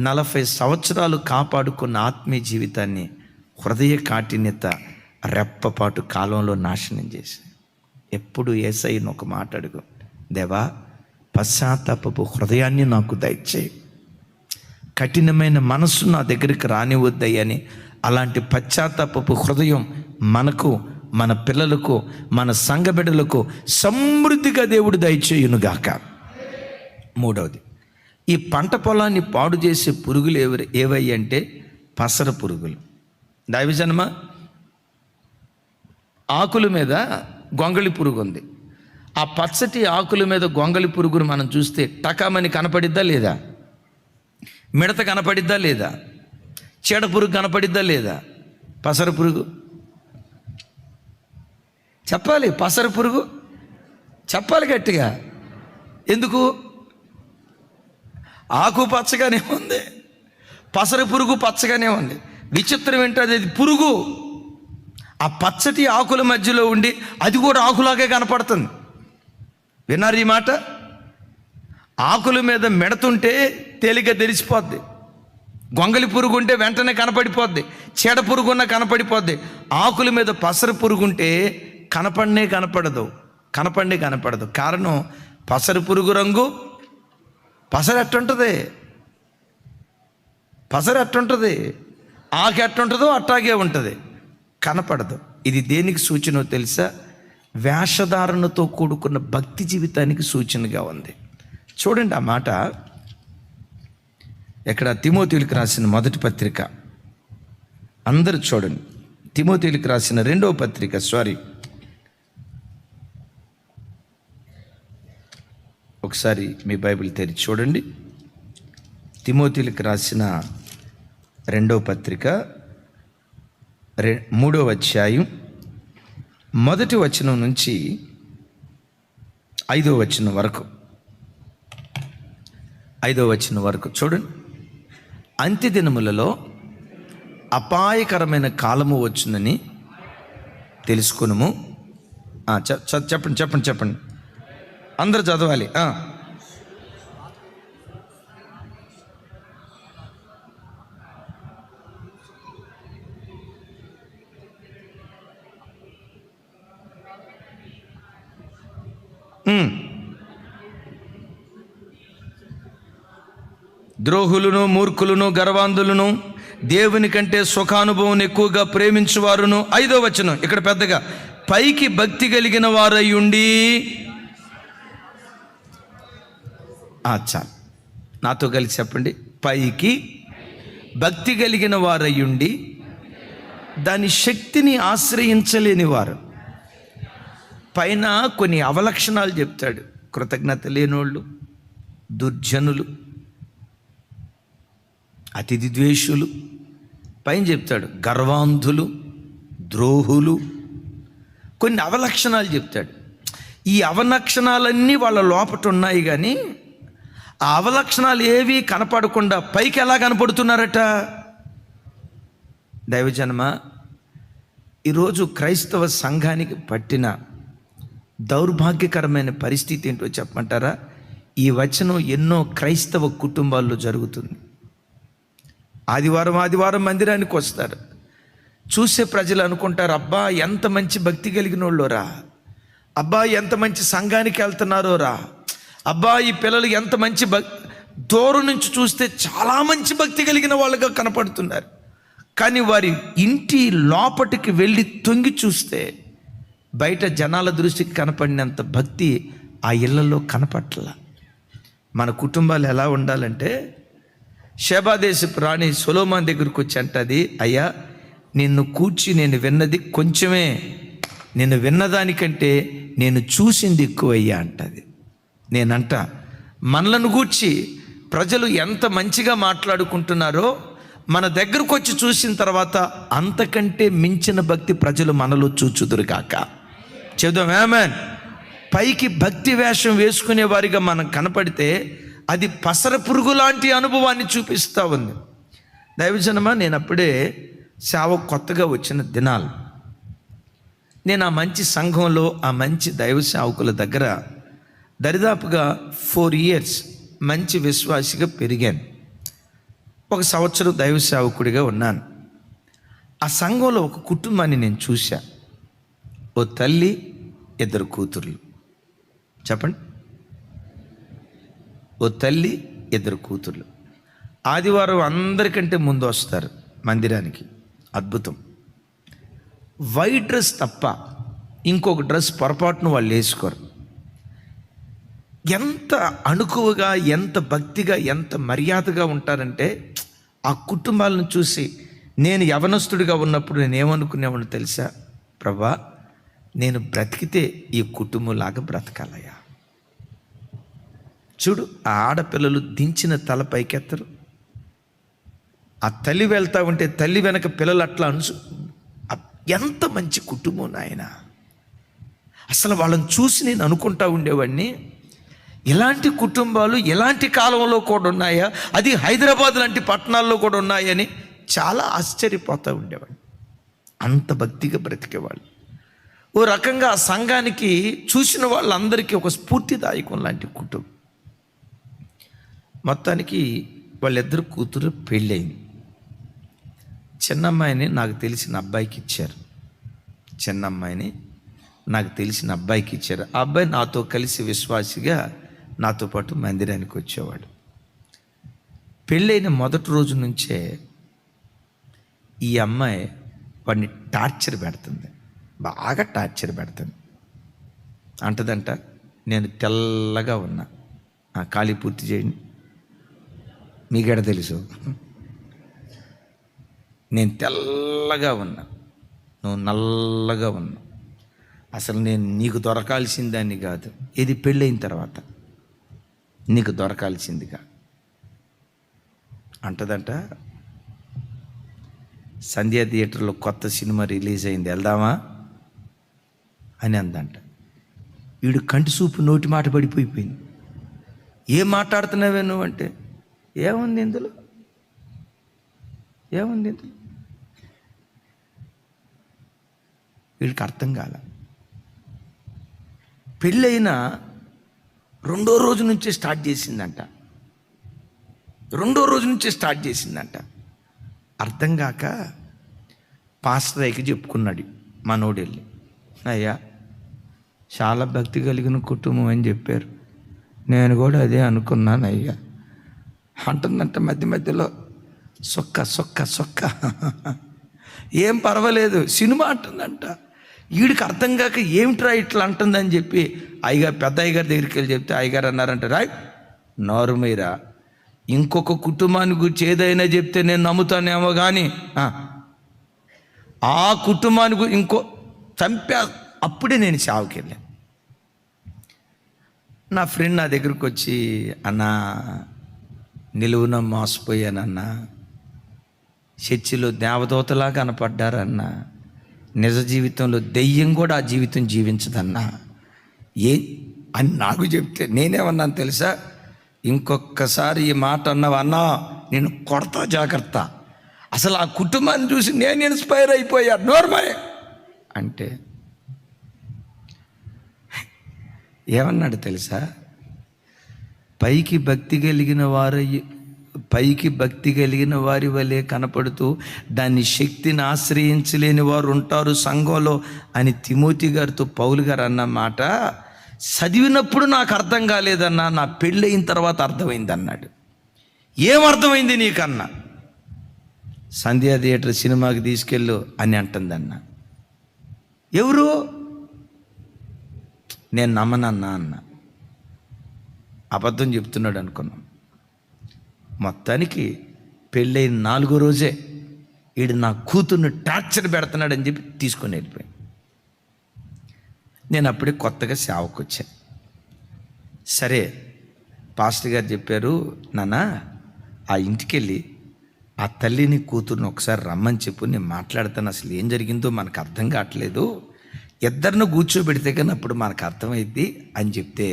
40 సంవత్సరాలు కాపాడుకున్న ఆత్మీయ జీవితాన్ని హృదయ కాఠిన్యత రెప్పపాటు కాలంలో నాశనం చేసి, ఎప్పుడు యేసయ్యను ఒక మాట అడుగు, దేవా పశ్చాత్తాపపు హృదయాన్ని నాకు దయచేయి, కఠినమైన మనస్సు నా దగ్గరికి రానివద్దయ్యని. అలాంటి పశ్చాత్తాపపు హృదయం మనకు, మన పిల్లలకు, మన సంఘ బిడ్డలకు సమృద్ధిగా దేవుడు దయచేయునుగాక. 3వది, ఈ పంట పొలాన్ని పాడు చేసే పురుగులు ఏవయ్యంటే పసర పురుగులు. దైవజనమా, ఆకుల మీద గొంగళి పురుగు ఉంది. ఆ పచ్చటి ఆకుల మీద గొంగళి పురుగును మనం చూస్తే టకామని కనపడిద్దా లేదా? మిడత కనపడిద్దా లేదా? చీడ పురుగు కనపడిద్దా లేదా? పసర పురుగు చెప్పాలి, పసర పురుగు చెప్పాలి గట్టిగా. ఎందుకు? ఆకు పచ్చగానే ఉంది, పసరు పురుగు పచ్చగానే ఉంది. విచిత్రం ఏంటది? అది పురుగు ఆ పచ్చటి ఆకుల మధ్యలో ఉండి అది కూడా ఆకులాగే కనపడుతుంది. విన్నారు ఈ మాట? ఆకుల మీద మెడతుంటే తేలిక తెలిసిపోద్ది, గొంగలి పురుగు ఉంటే వెంటనే కనపడిపోద్ది, చీడ పురుగు ఉన్న కనపడిపోద్ది. ఆకుల మీద పసరు పురుగు ఉంటే కనపడదు. కారణం పసరు పురుగు రంగు పసరు ఎట్టుంటుంది, ఆకు ఎట్టుంటుందో అట్టాగే ఉంటుంది, కనపడదు. ఇది దేనికి సూచనో తెలుసా? వేషధారణతో కూడుకున్న భక్తి జీవితానికి సూచనగా ఉంది. చూడండి ఆ మాట ఇక్కడ తిమోతీయులకు రాసిన మొదటి పత్రిక, అందరూ చూడండి. తిమోతీయులకు రాసిన రెండవ పత్రిక, ఒకసారి మీ బైబిల్ తెరిచి చూడండి. తిమోతీయులకు రాసిన రెండవ పత్రిక 3వ అధ్యాయం 1వ వచనం నుంచి 5వ వచనం వరకు, 5వ వచనం వరకు చూడండి. అంత్య దినములలో అపాయకరమైన కాలము వచ్చునని తెలుసుకునుము. చెప్పండి, అందరూ చదవాలి. ద్రోహులను, మూర్ఖులను, గర్వాంధులను, దేవుని కంటే సుఖానుభవం ఎక్కువగా ప్రేమించువారును. 5వ వచనం ఇక్కడ పెద్దగా, పైకి భక్తి కలిగిన వారయ్యుండి. చాలు, నాతో కలిసి చెప్పండి. పైకి భక్తి కలిగిన వారయ్యుండి దాని శక్తిని ఆశ్రయించలేని వారు. పైన కొన్ని అవలక్షణాలు చెప్తాడు. కృతజ్ఞత లేనోళ్ళు, దుర్జనులు, అతిథి ద్వేషులు, పైన చెప్తాడు గర్వాంధులు, ద్రోహులు, కొన్ని అవలక్షణాలు చెప్తాడు. ఈ అవలక్షణాలన్నీ వాళ్ళ లోపట ఉన్నాయి, కానీ ఆ అవలక్షణాలు ఏవి కనపడకుండా పైకి ఎలా కనపడుతున్నారట? దైవజనమ, ఈరోజు క్రైస్తవ సంఘానికి పట్టిన దౌర్భాగ్యకరమైన పరిస్థితి ఏంటో చెప్పమంటారా? ఈ వచనం ఎన్నో క్రైస్తవ కుటుంబాల్లో జరుగుతుంది. ఆదివారం మందిరానికి వస్తారు, చూసే ప్రజలు అనుకుంటారు, అబ్బా ఎంత మంచి భక్తి కలిగిన వాళ్ళోరా, అబ్బా ఎంత మంచి సంఘానికి వెళ్తున్నారోరా, అబ్బా ఈ పిల్లలు ఎంత మంచి దూరం నుంచి చూస్తే చాలా మంచి భక్తి కలిగిన వాళ్ళుగా కనపడుతున్నారు. కానీ వారి ఇంటి లోపటికి వెళ్ళి తొంగి చూస్తే బయట జనాల దృష్టికి కనపడినంత భక్తి ఆ ఇళ్లలో కనపట్ల. మన కుటుంబాలు ఎలా ఉండాలంటే, షేబాదేశపు రాణి సొలొమోను దగ్గరకు వచ్చి అంటది, అయ్యా నిన్ను కూర్చి నేను విన్నది కొంచెమే, నిన్ను విన్నదానికంటే నేను చూసింది ఎక్కువయ్యా అంటది. నేనంట మనలను గూర్చి ప్రజలు ఎంత మంచిగా మాట్లాడుకుంటున్నారో మన దగ్గరకు వచ్చి చూసిన తర్వాత అంతకంటే మించిన భక్తి ప్రజలు మనలో చూచుదురు కాక. చెబుదాం ఆమేన్. పైకి భక్తి వేషం వేసుకునే వారిగా మనం కనపడితే అది పసర పురుగు లాంటి అనుభవాన్ని చూపిస్తూ ఉంది. దైవజనమా, నేను అప్పుడే సేవ కొత్తగా వచ్చిన దినాలు, నేను ఆ మంచి సంఘంలో ఆ మంచి దైవ సేవకుల దగ్గర దరిదాపుగా 4 years మంచి విశ్వాసిగా పెరిగాను. 1 సంవత్సరం దైవ సేవకుడిగా ఉన్నాను. ఆ సంఘంలో ఒక కుటుంబాన్ని నేను చూశా. ఓ తల్లి, 2 కూతుర్లు. చెప్పండి, ఓ తల్లి, 2 కూతుర్లు. ఆదివారం అందరికంటే ముందు వస్తారు మందిరానికి. అద్భుతం. వైట్ డ్రెస్ తప్ప ఇంకొక డ్రెస్ పొరపాటును వాళ్ళు వేసుకోరు. ఎంత అణుకువగా, ఎంత భక్తిగా, ఎంత మర్యాదగా ఉంటారంటే, ఆ కుటుంబాలను చూసి నేను యవనస్తుడిగా ఉన్నప్పుడు నేను ఏమనుకునేవాడిని తెలుసా? ప్రభా, నేను బ్రతికితే ఈ కుటుంబంలాగా బ్రతకాలయ్యా. చూడు, ఆ ఆడపిల్లలు దించిన తల పైకెత్తరు. ఆ తల్లి వెళ్తా ఉంటే తల్లి వెనక పిల్లలు అట్లా ఎంత మంచి కుటుంబం నాయన. అసలు వాళ్ళని చూసి నేను అనుకుంటా ఉండేవాడిని, ఇలాంటి కుటుంబాలు ఇలాంటి కాలంలో కూడా ఉన్నాయా, అది హైదరాబాద్ లాంటి పట్టణాల్లో కూడా ఉన్నాయని చాలా ఆశ్చర్యపోతూ ఉండేవాడిని. అంత భక్తిగా బ్రతికేవాళ్ళు. ఓ రకంగా ఆ సంఘానికి చూసిన వాళ్ళందరికీ ఒక స్ఫూర్తిదాయకం లాంటి కుటుంబం. మొత్తానికి వాళ్ళిద్దరు కూతురు పెళ్ళయింది. చిన్నమ్మాయిని నాకు తెలిసిన అబ్బాయికి ఇచ్చారు. చిన్నమ్మాయిని నాకు తెలిసిన అబ్బాయికి ఇచ్చారు. ఆ అబ్బాయి నాతో కలిసి విశ్వాసిగా నాతో పాటు మందిరానికి వచ్చేవాడు. పెళ్ళైన మొదటి రోజు నుంచే ఈ అమ్మాయి వాడిని టార్చర్ పెడుతుంది, బాగా టార్చర్ పెడుతుంది. అంటదంట, నేను తెల్లగా ఉన్నా, ఖాళీ పూర్తి చేయండి, మీకెడ తెలుసు, నేను తెల్లగా ఉన్నా, నువ్వు నల్లగా ఉన్నావు, అసలు నేను నీకు దొరకాల్సిందాన్ని కాదు, ఇది పెళ్ళైన తర్వాత నీకు దొరకాల్సిందిగా అంటదంట. సంధ్యా థియేటర్లో కొత్త సినిమా రిలీజ్ అయింది, వెళ్దామా అని అందంట. వీడు కంటి చూపు నోటి మాట పడిపోయిపోయింది. ఏం మాట్లాడుతున్నావే నువ్వు అంటే, ఏముంది ఇందులో, ఏముంది ఇందులో, వీడికి అర్థం కాల. పెళ్ళైన రెండో రోజు నుంచే స్టార్ట్ చేసిందంట. అర్థం కాక పాస్టర్ అయ్యకి చెప్పుకున్నాడు మనోడు వెళ్ళి, అయ్యా చాలా భక్తి కలిగిన కుటుంబం అని చెప్పారు, నేను కూడా అదే అనుకున్నాను అయ్యా అంటుందంట. మధ్య మధ్యలో సొక్క ఏం పర్వాలేదు సినిమా అంటుందంట. వీడికి అర్థం కాక ఏమిట్రా ఇట్లా అంటుందని చెప్పి పెద్ద అయ్యగారి దగ్గరికి వెళ్ళి చెప్తే అయ్యగారు అన్నారంట, రాయ్ నోరుమీరా, ఇంకొక కుటుంబాన్ని గురించి ఏదైనా చెప్తే నేను నమ్ముతానేమో కానీ ఆ కుటుంబానికి ఇంకో చంపా. అప్పుడే నేను చావుకి వెళ్ళాను. నా ఫ్రెండ్ నా దగ్గరికి వచ్చి, అన్నా నిలువున మోసపోయానన్నా, చర్చిలో దేవదూతలా కనపడ్డారన్నా, నిజ జీవితంలో దెయ్యం కూడా ఆ జీవితం జీవించదన్నా అని నాకు చెప్తే నేనేమన్నాను తెలుసా, ఇంకొకసారి ఈ మాట అన్నావన్నా నేను కొడతా, జాగ్రత్త. అసలు ఆ కుటుంబాన్ని చూసి నేను ఇన్స్పైర్ అయిపోయా, నోర్మల్ అంటే ఏమన్నాడు తెలుసా, పైకి భక్తి కలిగిన వారి వలె కనపడుతూ దాని శక్తిని ఆశ్రయించలేని వారు ఉంటారు సంఘంలో అని తిమోతి గారితో పౌలు గారు అన్న మాట చదివినప్పుడు నాకు అర్థం కాలేదన్నా, నా పెళ్ళయిన తర్వాత అర్థమైంది అన్నాడు. ఏమర్థమైంది నీకన్నా? సంధ్యా థియేటర్ సినిమాకి తీసుకెళ్ళు అని అంటుందన్న. ఎవరు? నేను నమ్మనన్నా అన్న. అబద్ధం చెప్తున్నాడు అనుకున్నాం. మొత్తానికి పెళ్ళైన 4వ రోజే వీడు నా కూతుర్ని టార్చర్ పెడుతున్నాడని చెప్పి తీసుకొని వెళ్ళిపోయాను. నేను అప్పుడే కొత్తగా సేవకు వచ్చాను. సరే పాస్టర్ గారు చెప్పారు, నాన్న ఆ ఇంటికి వెళ్ళి ఆ తల్లిని కూతుర్ని ఒకసారి రమ్మని చెప్పు, నేను మాట్లాడతాను, అసలు ఏం జరిగిందో మనకు అర్థం కావట్లేదు, ఇద్దరిని కూర్చోబెడితే కానీ అప్పుడు మనకు అర్థమైద్ది అని చెప్తే,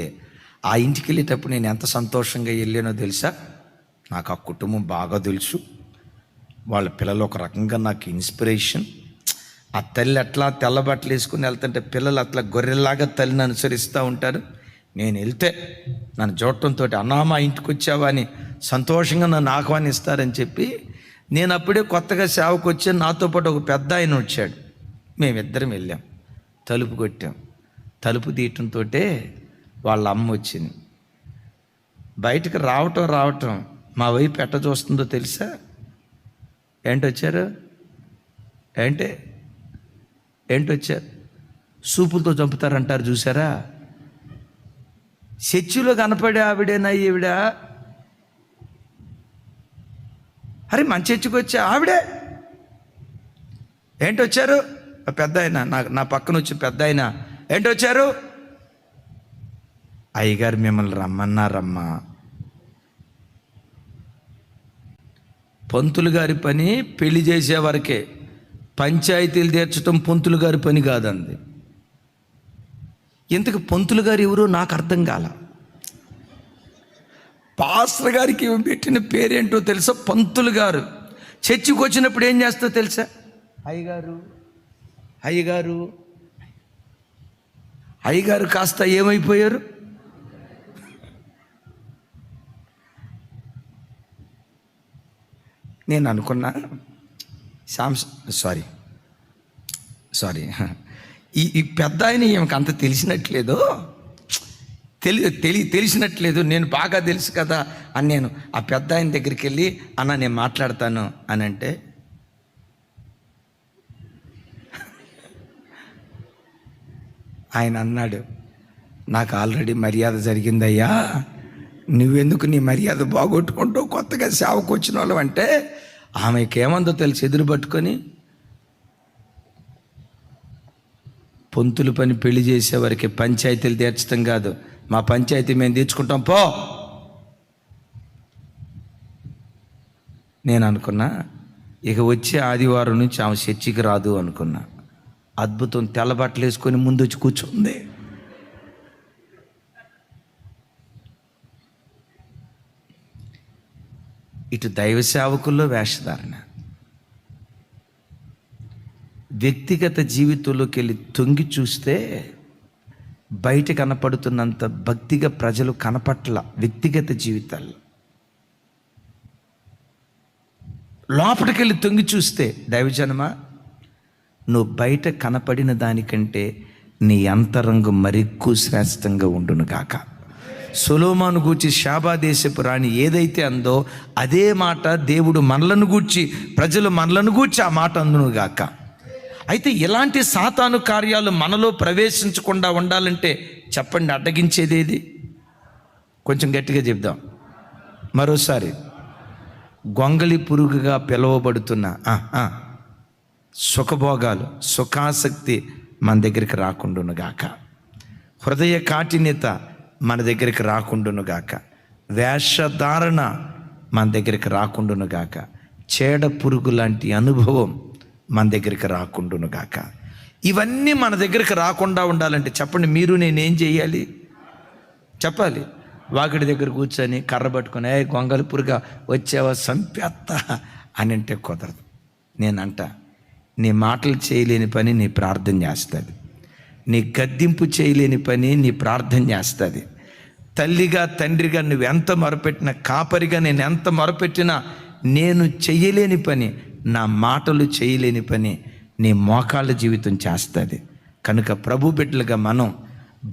ఆ ఇంటికి వెళ్ళేటప్పుడు నేను ఎంత సంతోషంగా వెళ్ళానో తెలుసా. నాకు ఆ కుటుంబం బాగా తెలుసు, వాళ్ళ పిల్లలు ఒక రకంగా నాకు ఇన్స్పిరేషన్. ఆ తల్లి అట్లా తెల్లబట్టలు వేసుకుని వెళ్తుంటే పిల్లలు అట్లా గొర్రెల్లాగా తల్లిని అనుసరిస్తూ ఉంటారు. నేను వెళ్తే నన్ను చూడటంతో, అన్నా మా ఇంటికి వచ్చావా అని సంతోషంగా నన్ను ఆహ్వానిస్తారని చెప్పి నేను అప్పుడే కొత్తగా సేవకు వచ్చాను. నాతో పాటు ఒక పెద్ద ఆయన వచ్చాడు. మేమిద్దరం వెళ్ళాం, తలుపు కొట్టాం. తలుపు తీయటంతో వాళ్ళ అమ్మ వచ్చింది. బయటకు రావటం మా వైపు ఎట్ట చూస్తుందో తెలుసా? ఏంటొచ్చారు? ఏంటొచ్చారు? సూపులతో చంపుతారంటారు చూసారా? చర్చిలో కనపడే ఆవిడేనా ఈవిడ? అరే మన చర్చికి వచ్చే ఆవిడే. ఏంటొచ్చారు? పెద్ద ఆయన నా పక్కన వచ్చి పెద్ద ఆయన, ఏంటొచ్చారు? అయ్యగారు మిమ్మల్ని రమ్మన్నారమ్మా. పంతులు గారి పని పెళ్లి చేసే వరకే, పంచాయతీలు తీర్చడం పంతులు గారి పని కాదంది. ఇంతకు పంతులు గారు ఎవరో నాకు అర్థం కాల. పాస్టర్ గారికి పెట్టిన పేరేంటో తెలుసా? పంతులు గారు. చర్చికి వచ్చినప్పుడు ఏం చేస్తా తెలుసా? అయ్యగారు కాస్త ఏమైపోయారు? నేను అనుకున్నా సారీ ఈ పెద్ద ఆయన ఈమెకు అంత తెలిసినట్లేదు, నేను బాగా తెలుసు కదా అని నేను ఆ పెద్ద ఆయన దగ్గరికి వెళ్ళి, అన్న నేను మాట్లాడతాను అని అంటే, ఆయన అన్నాడు, నాకు ఆల్రెడీ మర్యాద జరిగిందయ్యా, నువ్వెందుకు నీ మర్యాద బాగొట్టుకుంటావు కొత్తగా సేవకు వచ్చిన వాళ్ళు అంటే. ఆమెకేమందో తెలిసి ఎదురు పట్టుకొని, పొంతులు పని పెళ్లి చేసేవారికి పంచాయతీలు తీర్చడం కాదు, మా పంచాయతీ మేము తీర్చుకుంటాం పో. నేను అనుకున్నా ఇక వచ్చే ఆదివారం నుంచి ఆమె చర్చికి రాదు అనుకున్నా. అద్భుతం, తెల్లబట్టలు వేసుకొని ముందు వచ్చి కూర్చుంది. ఇటు దైవ సేవకుల్లో వేషధారణ, వ్యక్తిగత జీవితంలోకి వెళ్ళి తొంగి చూస్తే బయట కనపడుతున్నంత భక్తిగా ప్రజలు కనపట్ల. వ్యక్తిగత జీవితాల్లో లోపలికి వెళ్ళి తొంగి చూస్తే, దైవజనమా, నువ్వు బయట కనపడిన దానికంటే నీ అంతరంగం మరెక్కువ శ్రేష్టంగా ఉండును గాక. సొలొమోను గూర్చి షాబా దేశపు రాణి ఏదైతే అందో అదే మాట దేవుడు మనలను గూర్చి, ప్రజలు మనలను గూర్చి ఆ మాట అందును గాక. అయితే ఇలాంటి సాతాను కార్యాలు మనలో ప్రవేశించకుండా ఉండాలంటే చెప్పండి, అడ్డగించేదేది? కొంచెం గట్టిగా చెప్దాం మరోసారి. గొంగళి పురుగుగా పిలువబడుతున్న సుఖభోగాలు, సుఖాసక్తి మన దగ్గరికి రాకుండానుగాక. హృదయ కాఠిన్యత మన దగ్గరికి రాకుండానుగాక. వేషధారణ మన దగ్గరికి రాకుండానుగాక. చేడ పురుగు లాంటి అనుభవం మన దగ్గరికి రాకుండానుగాక. ఇవన్నీ మన దగ్గరికి రాకుండా ఉండాలంటే చెప్పండి, మీరు నేనేం చేయాలి? చెప్పాలి. వాకిడి దగ్గర కూర్చొని కర్ర పట్టుకొని, గొంగలి పురుగా వచ్చావా సంపేత్త అని అంటే కుదరదు. నేనంట, నీ మాటలు చేయలేని పని నీ ప్రార్థన చేస్తుంది, నీ గద్దింపు చేయలేని పని నీ ప్రార్థన చేస్తుంది. తల్లిగా తండ్రిగా నువ్వు ఎంత మొరపెట్టినా, కాపరిగా నేను ఎంత మొరపెట్టినా, నేను చెయ్యలేని పని, నా మాటలు చేయలేని పని నీ మోకాళ్ళ జీవితం చేస్తుంది. కనుక ప్రభు బిడ్డలుగా మనం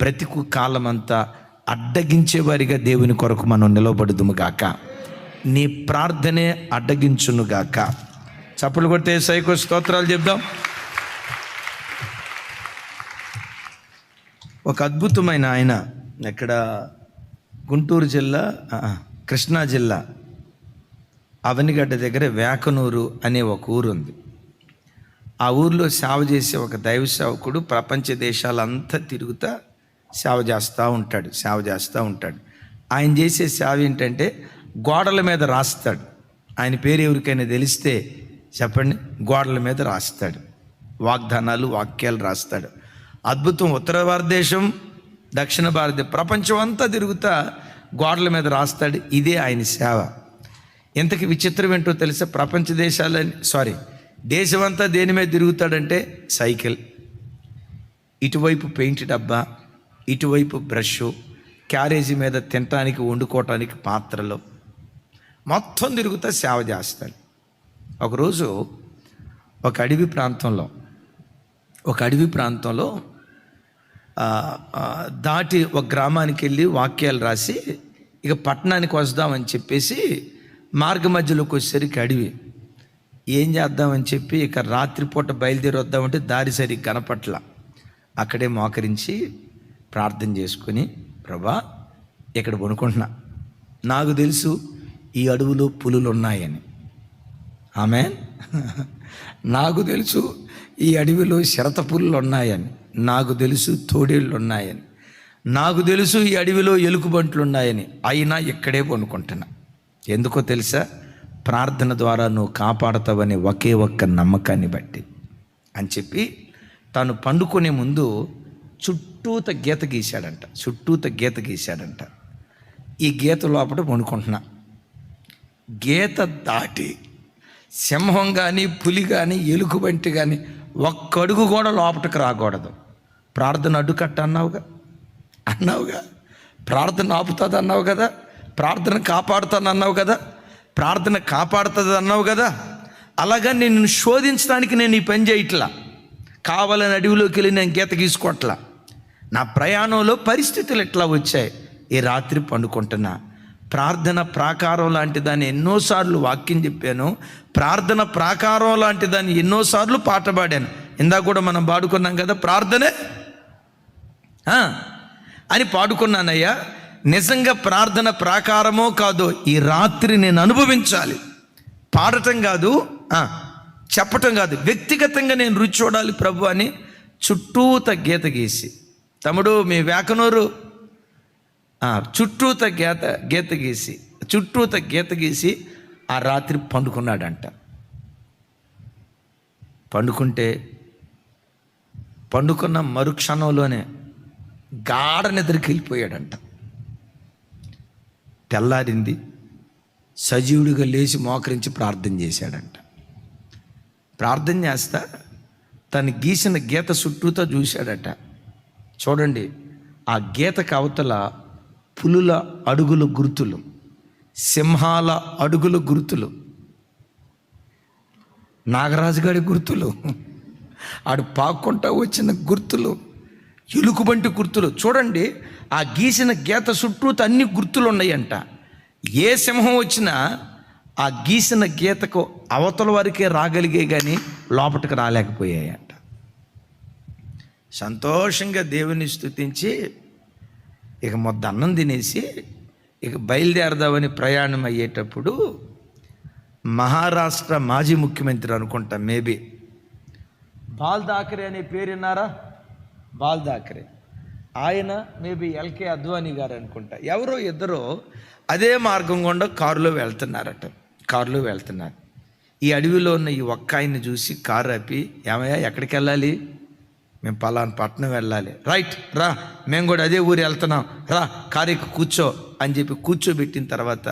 బ్రతికు కాలమంతా అడ్డగించేవారిగా దేవుని కొరకు మనం నిలబడుదుము గాక. నీ ప్రార్థనే అడ్డగించును గాక. చప్పులు కొడితే యేసయ్యకు స్తోత్రాలు చెప్దాం. ఒక అద్భుతమైన ఆయన, ఇక్కడ గుంటూరు జిల్లా, కృష్ణా జిల్లా అవనిగడ్డ దగ్గర వేకనూరు అనే ఒక ఊరు ఉంది. ఆ ఊరిలో సేవ చేసే ఒక దైవ సేవకుడు ప్రపంచ దేశాలంతా తిరుగుతా సేవ చేస్తూ ఉంటాడు. ఆయన చేసే సేవ ఏంటంటే గోడల మీద రాస్తాడు. ఆయన పేరు ఎవరికైనా తెలిస్తే చెప్పండి. గోడల మీద రాస్తాడు, వాగ్దానాలు, వాక్యాలు రాస్తాడు. అద్భుతం. ఉత్తర భారతదేశం, దక్షిణ భారతదేశం, ప్రపంచం అంతా తిరుగుతా గోడల మీద రాస్తాడు. ఇదే ఆయన సేవ. ఇంతకీ విచిత్రం ఏంటో తెలుసా? ప్రపంచ దేశమంతా దేని మీద తిరుగుతాడంటే సైకిల్, ఇటువైపు పెయింట్ డబ్బా, ఇటువైపు బ్రష్, క్యారేజీ మీద తినటానికి వండుకోవటానికి పాత్రలు, మొత్తం తిరుగుతా సేవ చేస్తాడు. ఒకరోజు ఒక అడవి ప్రాంతంలో దాటి ఒక గ్రామానికి వెళ్ళి వాక్యాలు రాసి ఇక పట్టణానికి వద్దామని చెప్పేసి మార్గ మధ్యలోకి వచ్చేసరికి అడవి. ఏం చేద్దామని చెప్పి ఇక రాత్రిపూట బయలుదేరి వద్దామంటే దారి సరిగ్గా కనపట్ల. అక్కడే మోకరించి ప్రార్థన చేసుకుని, ప్రభా ఇక్కడ పడుకుంటున్నా, నాకు తెలుసు ఈ అడవిలో పులులు ఉన్నాయని. ఆమేన్. నాకు తెలుసు ఈ అడవిలో శరత పులులు ఉన్నాయని, నాకు తెలుసు తోడేళ్ళు ఉన్నాయని, నాకు తెలుసు ఈ అడవిలో ఎలుగుబంట్లు ఉన్నాయని. అయినా ఇక్కడే పడుకుంటున్నా. ఎందుకో తెలుసా? ప్రార్థన ద్వారా నువ్వు కాపాడతావని ఒకే ఒక్క నమ్మకాన్ని బట్టి అని చెప్పి తాను పండుకునే ముందు చుట్టూత గీత గీశాడంట. ఈ గీత లోపల పండుకుంటున్నా. గీత దాటి సింహం కానీ, పులి కానీ, ఎలుగుబంటి కానీ ఒక్కడుగు కూడా లోపలికి రాకూడదు. ప్రార్థన అడ్డుకట్ట అన్నావుగా, ప్రార్థన ఆపుతుంది అన్నావు కదా, ప్రార్థన కాపాడుతాను అన్నావు కదా, ప్రార్థన కాపాడుతుంది అన్నావు కదా. అలాగా నిన్ను శోధించడానికి నేను ఈ పని చేయట్లా. కావాలని అడవిలోకి వెళ్ళి నేను గీత గీసుకోవట్లా. నా ప్రయాణంలో పరిస్థితులు ఎట్లా వచ్చాయి, ఈ రాత్రి పండుకుంటున్నా. ప్రార్థన ప్రాకారం లాంటి దాన్ని ఎన్నోసార్లు వాక్యం చెప్పాను. ప్రార్థన ప్రాకారం లాంటి దాన్ని ఎన్నోసార్లు పాట పాడాను. ఇందాక కూడా మనం పాడుకున్నాం కదా, ప్రార్థనే అని పాడుకున్నానయ్యా. నిజంగా ప్రార్థన ప్రాకారమో కాదో ఈ రాత్రి నేను అనుభవించాలి. పాడటం కాదు, చెప్పటం కాదు, వ్యక్తిగతంగా నేను రుచి చూడాలి ప్రభు అని చుట్టూత గీత గీసి, తమ్ముడు మీ వేకనూరు చుట్టూత గీత గీసి ఆ రాత్రి పండుకున్నాడంట. పండుకున్న మరుక్షణంలోనే గాఢ నిద్రకి వెళ్ళిపోయాడంట. తెల్లారింది, సజీవుడిగా లేచి మోకరించి ప్రార్థన చేశాడంట. ప్రార్థన చేస్తా తను గీసిన గీత చుట్టూతో చూశాడట. చూడండి, ఆ గీతకు అవతల పులుల అడుగుల గుర్తులు, సింహాల అడుగుల గుర్తులు, నాగరాజుగాడి గుర్తులు, ఆడు పాక్కుంటా వచ్చిన గుర్తులు, ఎలుగుబంటి గుర్తులు. చూడండి, ఆ గీసిన గీత చుట్టూతో అన్ని గుర్తులు ఉన్నాయంట. ఏ సింహం వచ్చినా ఆ గీసిన గీతకు అవతల వరకే రాగలిగే కానీ లోపలికి రాలేకపోయాయంట. సంతోషంగా దేవుని స్తుతించి ఇక మొద్ద అన్నం తినేసి ఇక బయలుదేరదామని ప్రయాణం అయ్యేటప్పుడు మహారాష్ట్ర మాజీ ముఖ్యమంత్రి అనుకుంటా, మేబీ బాల్ థాకరే అనే పేరు విన్నారా? బాల్ థాకరే ఆయన, మేబీ ఎల్కే అద్వానీ గారు అనుకుంటా, ఎవరో ఇద్దరు అదే మార్గం గుండా కారులో వెళ్తున్నారు. ఈ అడవిలో ఉన్న ఈ ఒక్క ఆయన్ని చూసి కారు ఆపి, ఏమయ్యా ఎక్కడికి వెళ్ళాలి? మేము పలానా పట్టణం వెళ్ళాలి. రైట్ రా, మేము కూడా అదే ఊరు వెళ్తున్నాం, రా కారు ఎక్కి కూర్చో అని చెప్పి కూర్చోబెట్టిన తర్వాత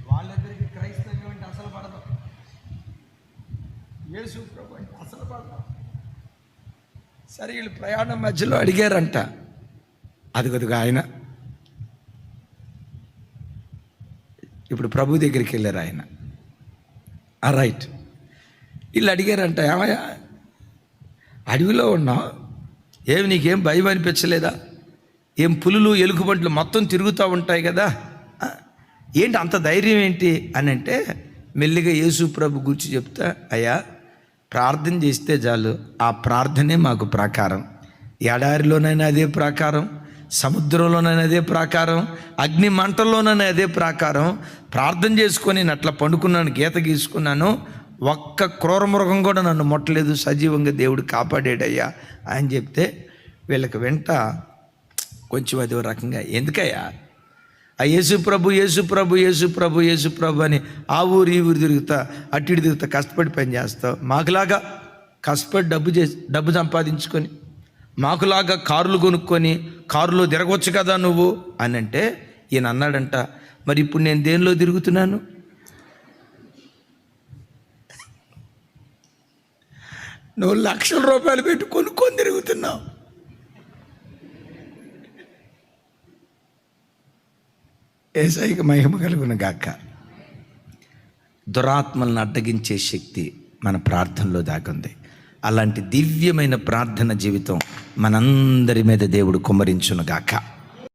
వాళ్ళిద్దరికి క్రైస్తవ్యం అంటే అసలు పడదు, యేసు ప్రభు అంటే అసలు పడదు. సరే, వీళ్ళు ప్రయాణం మధ్యలో అడిగారంట, అదిగదిగా ఆయన ఇప్పుడు ప్రభు దగ్గరికి వెళ్ళారు ఆయన. రైట్, వీళ్ళు అడిగారంట, ఏమయ్యా అడవిలో ఉన్నావు, ఏమి నీకేం భయం అనిపించలేదా? ఏం పులులు ఎలుగుబంట్లు మొత్తం తిరుగుతూ ఉంటాయి కదా, ఏంటి అంత ధైర్యం ఏంటి అని అంటే, మెల్లిగా యేసు ప్రభు గురించి చెప్తా, అయ్యా ప్రార్థన చేస్తే చాలు, ఆ ప్రార్థనే మాకు ప్రాకారం. ఎడారిలోనైనా అదే ప్రాకారం, సముద్రంలోనైనా అదే ప్రాకారం, అగ్ని మంటల్లోనైనా అదే ప్రాకారం. ప్రార్థన చేసుకొని నేను అట్లా పండుకున్నాను, గీత గీసుకున్నాను, ఒక్క క్రూర మృగం కూడా నన్ను ముట్టలేదు, సజీవంగా దేవుడు కాపాడాడయ్యా అని చెప్తే వీళ్ళకి వెంట కొంచెం అదే రకంగా, ఎందుకయ్యా ఆ యేసు ప్రభు అని ఆ ఊరు ఈ ఊరు తిరుగుతా, అటు ఇటు తిరుగుతా, కష్టపడి పని చేస్తావు, మాకులాగా కష్టపడి డబ్బు సంపాదించుకొని, మాకులాగా కారులు కొనుక్కొని కారులో తిరగవచ్చు కదా నువ్వు అని అంటే, ఈయన అన్నాడంట, మరి ఇప్పుడు నేను దేనిలో తిరుగుతున్నాను? నువ్వు లక్షల రూపాయలు పెట్టి కొనుక్కొని తిరుగుతున్నావు. యేసయ్యకి మహిమ కలుగును గాక. దురాత్మలను అడ్డగించే శక్తి మన ప్రార్థనలో దాగుంది. అలాంటి దివ్యమైన ప్రార్థన జీవితం మనందరి మీద దేవుడు కుమ్మరించును గాక.